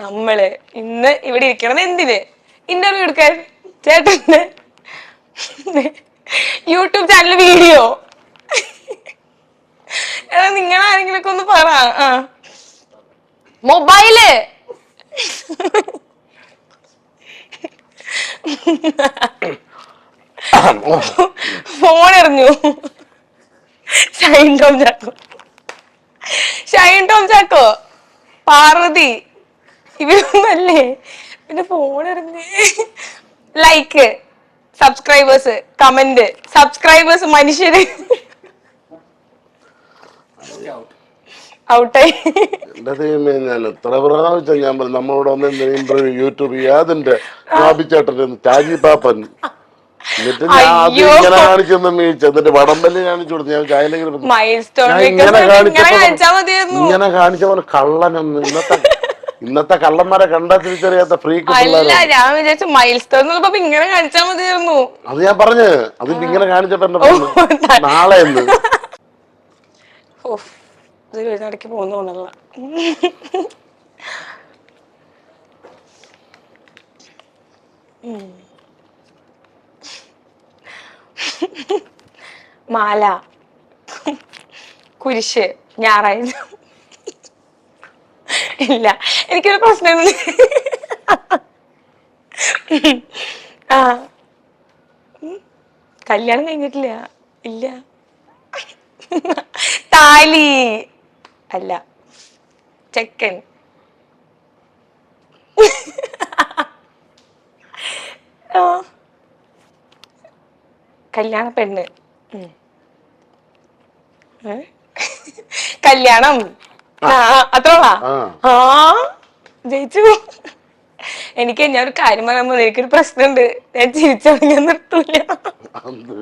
നമ്മള് ഇന്ന് ഇവിടെ ഇരിക്കണത് എന്തിന്? ഇന്റർവ്യൂ എടുക്കാൻ. ചേട്ടന് യൂട്യൂബ് ചാനൽ വീഡിയോ. എടാ, നിങ്ങളാരെങ്കിലും ഒക്കെ ഒന്ന് പറ. മൊബൈല്, ഫോൺ എറിഞ്ഞു. ഷൈൻ ടോം ചാക്കോ, പാർവതി, ഇവരൊന്നല്ലേ? പിന്നെ ഫോൺ എറിഞ്ഞ്. ലൈക്ക്, സബ്സ്ക്രൈബേഴ്സ്, കമന്റ്, സബ്സ്ക്രൈബേഴ്സ്, മനുഷ്യര്. ഔട്ടായി. എന്റെ ദൈവമേ, ഞാൻ എത്ര പ്രാവശ്യം ഞാൻ പറഞ്ഞു നമ്മളോട് വന്ന് ഇന്റർവ്യൂ യൂട്യൂബ് യാതിന്റെ ചേട്ടൻ ഷാജി പാപ്പൻ. എന്നിട്ട് ഞാൻ അത് ഇങ്ങനെ കാണിച്ചൊന്ന് മീച്ച, എന്നിട്ട് വടംവലി കാണിച്ചു കൊടുത്തു. ഞാൻ ഇങ്ങനെ കാണിച്ച പോലെ കള്ളനൊന്ന്. ഇന്നത്തെ കള്ളന്മാരെ കണ്ടാ തിരിച്ചറിയാത്ത ഫ്രീക്ക് പിള്ളേരാണ്. ഞാൻ വിചാരിച്ചു മൈൽ സ്റ്റോൺ ഇങ്ങനെ കാണിച്ചാ മതിയായിരുന്നു. അത് ഞാൻ പറഞ്ഞു, അതിപ്പോ ഇങ്ങനെ കാണിച്ചിട്ട് നാളെ എന്ന് ഇടയ്ക്ക് പോകുന്നോണ്ടല്ല. മാല, കുരിശ്, ഞായറാഴ്ച. ഇല്ല, എനിക്കൊരു പ്രശ്നമില്ല. ആ, കല്യാണം കഴിഞ്ഞിട്ടില്ല. ഇല്ല. താലി അല്ല, ചെക്കൻ. ആ, കല്യാണ പെണ്ണ്. ഏ? കല്യാണം. ആ, അത്രോളാ. ആ ആ, ജയിച്ചു. എനിക്ക് ഞാൻ ഒരു കാര്യം പറയുമ്പോ എനിക്കൊരു പ്രശ്നമുണ്ട്. ഞാൻ ചിരിച്ചാണെങ്കിൽ നിർത്തൂല. അത്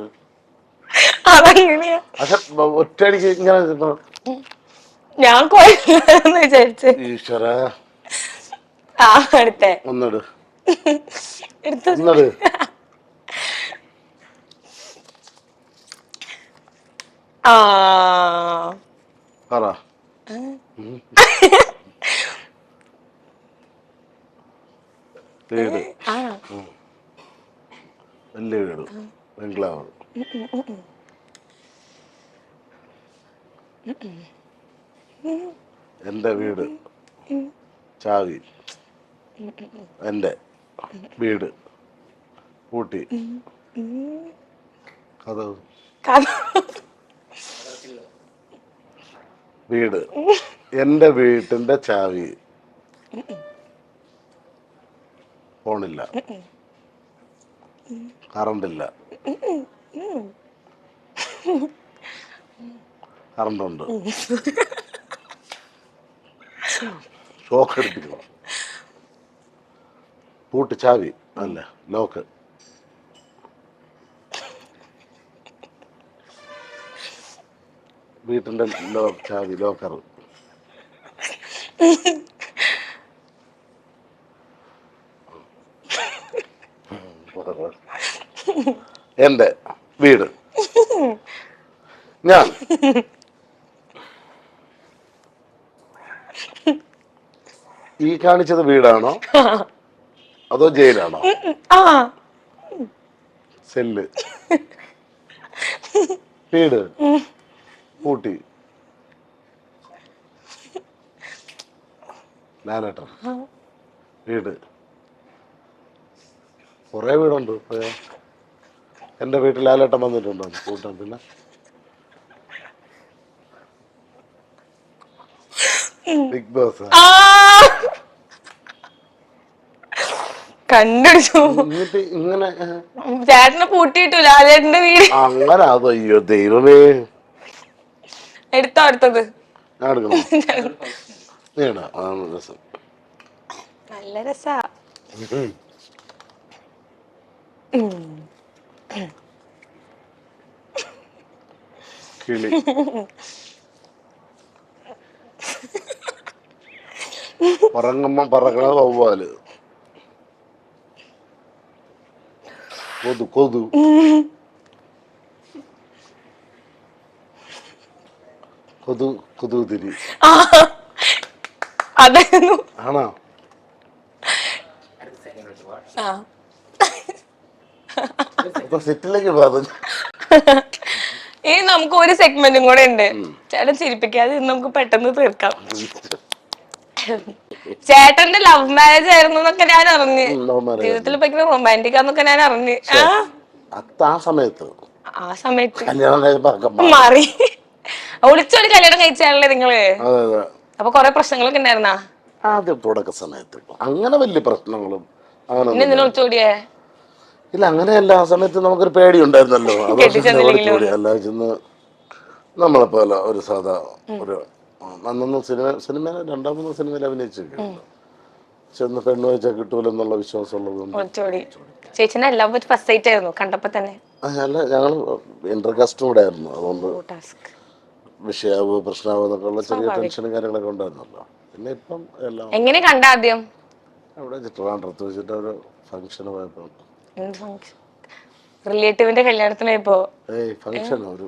അതങ്ങനെയാ. പക്ഷെ ഒറ്റയടിക്ക് ഇങ്ങനെ ഞാൻ കൊല്ലാന്ന് വിചാരിച്ചു. ഈശ്വര ആ, അടുത്തേ ഒന്നിട് എടുത്തത്. ഒന്നിട്. ആ, പറ. വീട്, ആ, വലിയ വീട്, ബംഗ്ലാവ്. എൻ്റെ വീട്, ചാവി. എൻ്റെ വീട് പൂട്ടി, കഥവ്. വീട്, എൻ്റെ വീട്ടിൻ്റെ ചാവി. ഫോണില്ല, കറണ്ടില്ല. കറണ്ടുണ്ട്. ഷോക്ക് അടിപ്പിക്കണം. പൂട്ട്, ചാവി അല്ല, ലോക്ക്. വീട്ടിൻ്റെ ചാവി, ലോക്കർ. എൻ്റെ വീട്, ഞാൻ. ഈ കാണിച്ചത് വീടാണോ അതോ ജയിലാണോ? ആ, സെല്ല്. വീട് പൂട്ടി. ലാലേട്ടൻ വീട്. കുറെ വീടുണ്ട്. എൻ്റെ വീട്ടിൽ ലാലേട്ടൻ വന്നിട്ടുണ്ടോ കൂട്ടാൻ? പിന്നെ ബിഗ് ബോസ്. ആ, കണ്ടുപിടിച്ചു. എന്നിട്ട് ഇങ്ങനെ ചേട്ടനെ പൂട്ടിയിട്ടില്ല, ലാലേട്ടന്റെ വീട്. അങ്ങനെ അത് അയ്യോ ദൈവമേ. എടുത്തോ അടുത്തത്. ഞാൻ എടുക്കണം. നീടാ, അതാണ് രസം. നല്ല രസാ. കിളി, പറങ്ങമ്മ പറക്കണ വവ്വാല്. കൊതു, കൊതു. കൊതു, കൊതുതിരി. അതായിരുന്നു. ആണോ? ആ, അപ്പൊ സെറ്റിലേക്ക് പറഞ്ഞു. ഇനി നമുക്ക് ഒരു സെഗ്മെന്റും കൂടെ ഉണ്ട്. ചേട്ടൻ ചിരിപ്പിക്കാതെ ഇത് നമുക്ക് പെട്ടെന്ന് തീർക്കാം. ചേട്ടന്റെ ലവ് മാരേജ് ആയിരുന്നു എന്നൊക്കെ ഞാൻ അറിഞ്ഞ്. ജീവിതത്തിൽ ഭയങ്കര റൊമാൻറ്റിക് ആന്നൊക്കെ ഞാൻ അറിഞ്ഞ്. ആ സമയത്ത് ആ സമയത്ത് കല്യാണം കഴിയുമ്പോ മാറി. ഒളിച്ചൊരു കല്യാണം കഴിച്ചാണല്ലേ നിങ്ങള്? അതെ അതെ. അപ്പൊ കൊറേ പ്രശ്നങ്ങളൊക്കെ ഉണ്ടായിരുന്നാ? ആദ്യം തുടക്ക സമയത്ത് അങ്ങനെ വലിയ പ്രശ്നങ്ങളും പിന്നെ അങ്ങനെ എന്തിനാ ഒളിച്ചോടിയേ? ഇല്ല, അങ്ങനെയല്ല. ആ സമയത്ത് നമുക്കൊരു പേടി ഉണ്ടായിരുന്നല്ലോ. അതുകൊണ്ട് അല്ല ചെന്ന് നമ്മളെപ്പോലെ ഒരു സാധാ ഒരു അന്നൊന്നും സിനിമ രണ്ടാമൂന്ന് സിനിമയിൽ അഭിനയിച്ചിട്ടുണ്ട്. ചെന്ന് പെണ്ണ് വെച്ചാൽ കിട്ടൂലെന്നുള്ള വിശ്വാസമുള്ളത് ഒളിച്ചോടി. ചേച്ചിനെ ലവ് അറ്റ് ഫസ്റ്റ് സൈറ്റ് ആയിരുന്നു കണ്ടപ്പോ തന്നെ? അല്ല, ഞങ്ങൾ ഇന്റർകാസ്റ്റും കൂടെ ആയിരുന്നു. അതുകൊണ്ട് വിഷയാവ് പ്രശ്നമാവ് എന്നൊക്കെ ഉള്ള ചെറിയ ടെൻഷനും കാര്യങ്ങളൊക്കെ ഉണ്ടായിരുന്നല്ലോ. പിന്നെ ഇപ്പം എല്ലാം എങ്ങനെ കണ്ട ആദ്യം? അവിടെ ട്രിവാൻഡ്രത്ത് വെച്ചിട്ട് ഒരു ഫംഗ്ഷന് പോയപ്പോ. റിലേറ്റീവിന്റെ കല്യാണത്തിന് പോയപ്പോ? ഫംഗ്ഷൻ ഒരു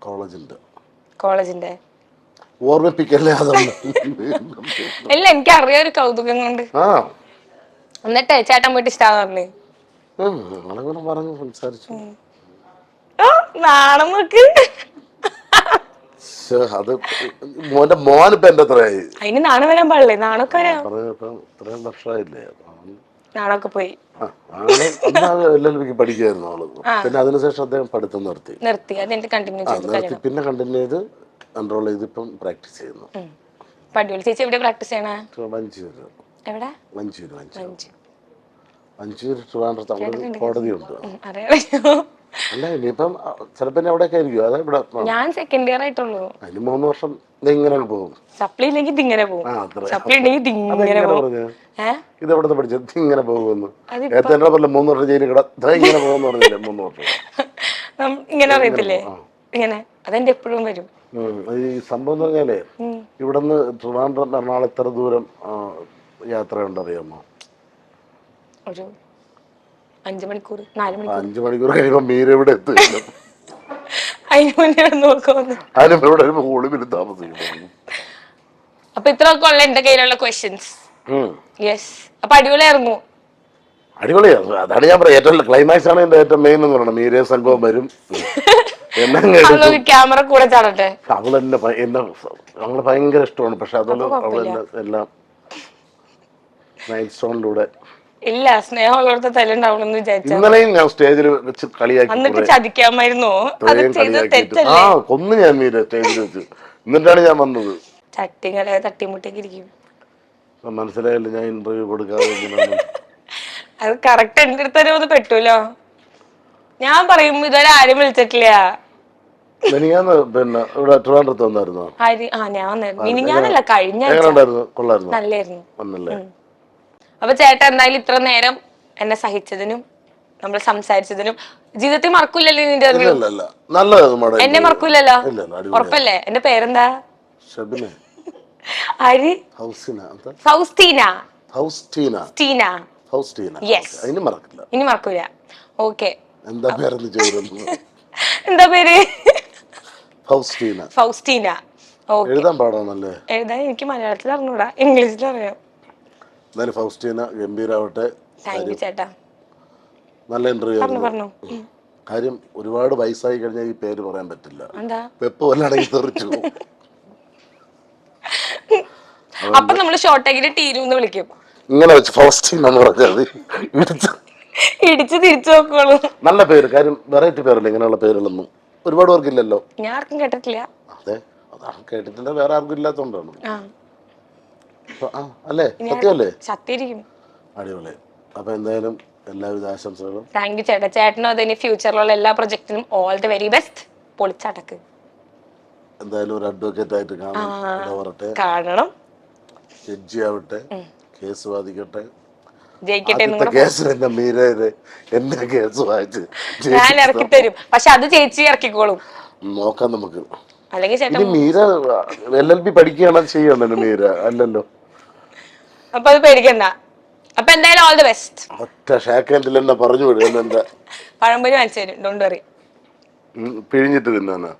കോളേജിന്റെ ഓർമ്മിപ്പിക്കല്ലേ അതൊന്നും. ഇല്ല, എനിക്ക് അറിയാം ഒരു കൗതുകം കൊണ്ട്. എന്നിട്ട് ചേട്ടൻ പോയിട്ട് ഇഷ്ടാന്ന് പറഞ്ഞു. ഞങ്ങളങ്ങനെ പറഞ്ഞു സംസാരിച്ചു. ഓ നാണം നോക്ക്. അത് മോന്റെ മോനിപ്പോ എന്റെ അത്രയായി അതിന് നാണം വരാൻ പാടില്ലേ? നാണൊക്കെ വരാം. പറഞ്ഞപ്പോ ഇത്രയും വർഷമായില്ലേ. നാണൊക്കെ പോയി ആള് അന്ന് LLBക്ക് പഠിക്കുമായിരുന്നു ആള്. പിന്നെ അതിനുശേഷം അദ്ദേഹം പഠിത്തം നിർത്തി. അതെന്റെ കണ്ടിന്യൂ നിർത്തി പിന്നെ കണ്ടിന്യൂ ചെയ്ത് കൺട്രോൾ ചെയ്ത് ഇപ്പം പ്രാക്ടീസ് ചെയ്യുന്നു. പടിയോളി ചേച്ചി എവിടെ പ്രാക്ടീസ് ചെയ്യണേ? മഞ്ചൂര്. എവിടെ? മഞ്ചൂര് ട്രിവാൻഡ്രത്ത് അവിടെ കോടതിയുണ്ട്. അറിയാമോ? അല്ല ഇനിയിപ്പം ചിലപ്പോ എവിടെയൊക്കെ ആയിരിക്കും. അതാ ഇവിടെ ഞാൻ സെക്കൻഡ് ഇയർ ആയിട്ടുള്ളൂ. അതിന് 3 വർഷം ഇങ്ങനെ പോകും. സപ്ലി ഇല്ലെങ്കിൽ ഇതിങ്ങനെ പോകും. സപ്ലി ഉണ്ടെങ്കിൽ ഇതിങ്ങനെ പോകും. ഇത് എവിടെ പഠിച്ചത് ഇങ്ങനെ പോകുമെന്ന്? നേരത്തെ 3 വർഷം ജയിലിൽ കിട ഇങ്ങനെ പോകുമെന്ന് പറഞ്ഞില്ലേ? 3 വർഷം ഇങ്ങനെ അറിയത്തില്ലേ? ഇങ്ങനെ അതെന്റെ എപ്പോഴും വരും. ഈ സംഭവം എന്ന് പറഞ്ഞാലേ ഇവിടുന്ന് ട്രിവാൻഡ്രം എറണാകുളം എത്ര ദൂരം യാത്രയുണ്ട് അറിയാമോ? ഒരു 5 മണിക്കൂർ 4 മണിക്കൂർ. 5 മണിക്കൂർ കഴിയുമ്പോ മീര ഇവിടെ എത്തുകയില്ല. അതിന് മുന്നേ നോക്കുന്നു. അതിന് ഇവിടെ ഒളിവിൽ താമസിക്കുന്നു. അപ്പൊ ഇത്രയൊക്കെ ഉള്ള എന്റെ കയ്യിലുള്ള ക്വസ്റ്റ്യൻസ്. യെസ്. അപ്പൊ അടിപൊളിയായിരുന്നു. അടിപൊളിയാണ്. അതാണ് ഞാൻ പറയാം. ഏറ്റവും ക്ലൈമാക്സ് ആണ് എന്റെ ഏറ്റവും മെയിൻ എന്ന് പറയണം. മീരയും സംഘവും വരും. ക്യാമറ കൂടെ ചാടട്ടെ. അവളെന്നെ ഞങ്ങള് ഭയങ്കര ഇഷ്ടമാണ്. പക്ഷെ അതുകൊണ്ട് അവളെന്നെ എല്ലാം മൈൽ സ്റ്റോണിലൂടെ ഇല്ല സ്നേഹമുള്ളടത്ത് തല്ലുണ്ടാവണമെന്ന് വിചാരിച്ചു. ഇന്നലെയും ഞാൻ സ്റ്റേജിൽ വെച്ച് കളിയാക്കി. എന്നിട്ട് ചതിക്കാമായിരുന്നോ? കൊന്നു ഞാൻ മീര സ്റ്റേജിൽ വെച്ച്. എന്നിട്ടാണ് ഞാൻ വന്നത്. ചട്ടിങ്ങളെ തട്ടിമുട്ടേക്ക് ഇരിക്കും. മനസ്സിലായില്ല ഞാൻ ഇന്റർവ്യൂ കൊടുക്കാതെ. അത് കറക്റ്റ് എന്റെ അടുത്ത് തന്നെ ഒന്ന് പെട്ടൂലോ. ഞാൻ പറയും ഇതുവരെ ആരും വിളിച്ചിട്ടില്ല. പിന്നെ ഇവിടെ ട്രിവാൻഡ്രത്ത് വന്നായിരുന്നോ? ഞാൻ വന്നായിരുന്നു. ഇനി ഞാനല്ല കഴിഞ്ഞ നല്ലായിരുന്നു. അപ്പൊ ചേട്ടൻ എന്തായാലും ഇത്ര നേരം എന്നെ സഹിച്ചതിനും നമ്മൾ സംസാരിച്ചതിനും ജീവിതത്തിൽ മറക്കൂലല്ലോ ഇന്റർവ്യൂ? എന്നെ മറക്കൂലല്ലോ? ഉറപ്പല്ലേ? എന്റെ പേരെന്താ? ആര്? ഇനി മറക്കൂല. ഓക്കെ. എന്താ പേര്? ഫൗസ്റ്റീന. എഴുതാൻ പാടാണല്ലേ? എഴുതാൻ എനിക്ക് മലയാളത്തിൽ അറിഞ്ഞൂടാ, ഇംഗ്ലീഷിൽ അറിയാം. ഫൗസ്റ്റീന ഗംഭീരാവട്ടെ. ചേട്ടാ നല്ല ഇന്റർവ്യൂ ആയിരുന്നു. കാര്യം ഒരുപാട് വയസ്സായി കഴിഞ്ഞാൽ ഈ പേര് പറയാൻ പറ്റില്ല. പെപ്പ് വല്ലാണെങ്കിൽ തെറിച്ചു. അപ്പൊ നമ്മള് ഷോർട്ടാക്കിട്ട് ടീനൂന്ന് വിളിക്കും. ഇങ്ങനെ വെച്ച് ഫൗസ്റ്റീന എന്ന് പറഞ്ഞത് ഇടിച്ച് തിരിച്ചു നോക്കോളൂ. നല്ല പേര്. കാര്യം വെറൈറ്റി പേരല്ലേ ഇങ്ങനെയുള്ള പേരുകളൊന്നും ഒരുപാട് പേർക്കില്ലല്ലോ. ഞാൻ ആർക്കും കേട്ടിട്ടില്ല. അതെ അതാണ് കേട്ടിട്ടില്ല. വേറെ ആർക്കും ഇല്ലാത്തോണ്ടാണ്. അല്ലേ? സത്യമല്ലേ? സത്യം. അടിപൊളി. അപ്പൊ എന്തായാലും എല്ലാവിധ ആശംസകളും. താങ്ക് യു ചേട്ടാ. ചേട്ടനും അതിന് ഫ്യൂച്ചറിലുള്ള എല്ലാ പ്രൊജക്ടിനും ഓൾ ദി വെരി ബെസ്റ്റ്. പൊളിച്ചടക്ക്. എന്തായാലും ഒരു അഡ്വക്കേറ്റ് ആയിട്ട് കാണണം. ജഡ്ജി ആവട്ടെ, കേസ് വാദിക്കട്ടെ. ജയിക്കട്ടെ. കേസ് എന്നെ മീരയുടെ എന്നെ കേസ് വായിച്ച് ഞാൻ ഇറക്കി തരും. പക്ഷെ അത് ചേച്ചി ഇറക്കിക്കോളും. നോക്കാം നമുക്ക്. അല്ലെങ്കിൽ ചേട്ടൻ മീര LLB പഠിക്കുകയാണോ ചെയ്യണോ? മീര അല്ലല്ലോ. അപ്പൊ അത് പേടിക്കണ്ട. അപ്പൊ എന്തായാലും ഓൾ ദി ബെസ്റ്റ്. ഒറ്റ ഷാക്കൻഡിൽ എന്നെ പറഞ്ഞു വിടും. എന്താ പഴംപൊരി വാങ്ങിച്ചു തരും. Don't worry. പിഴിഞ്ഞിട്ട് തിന്നാനാ?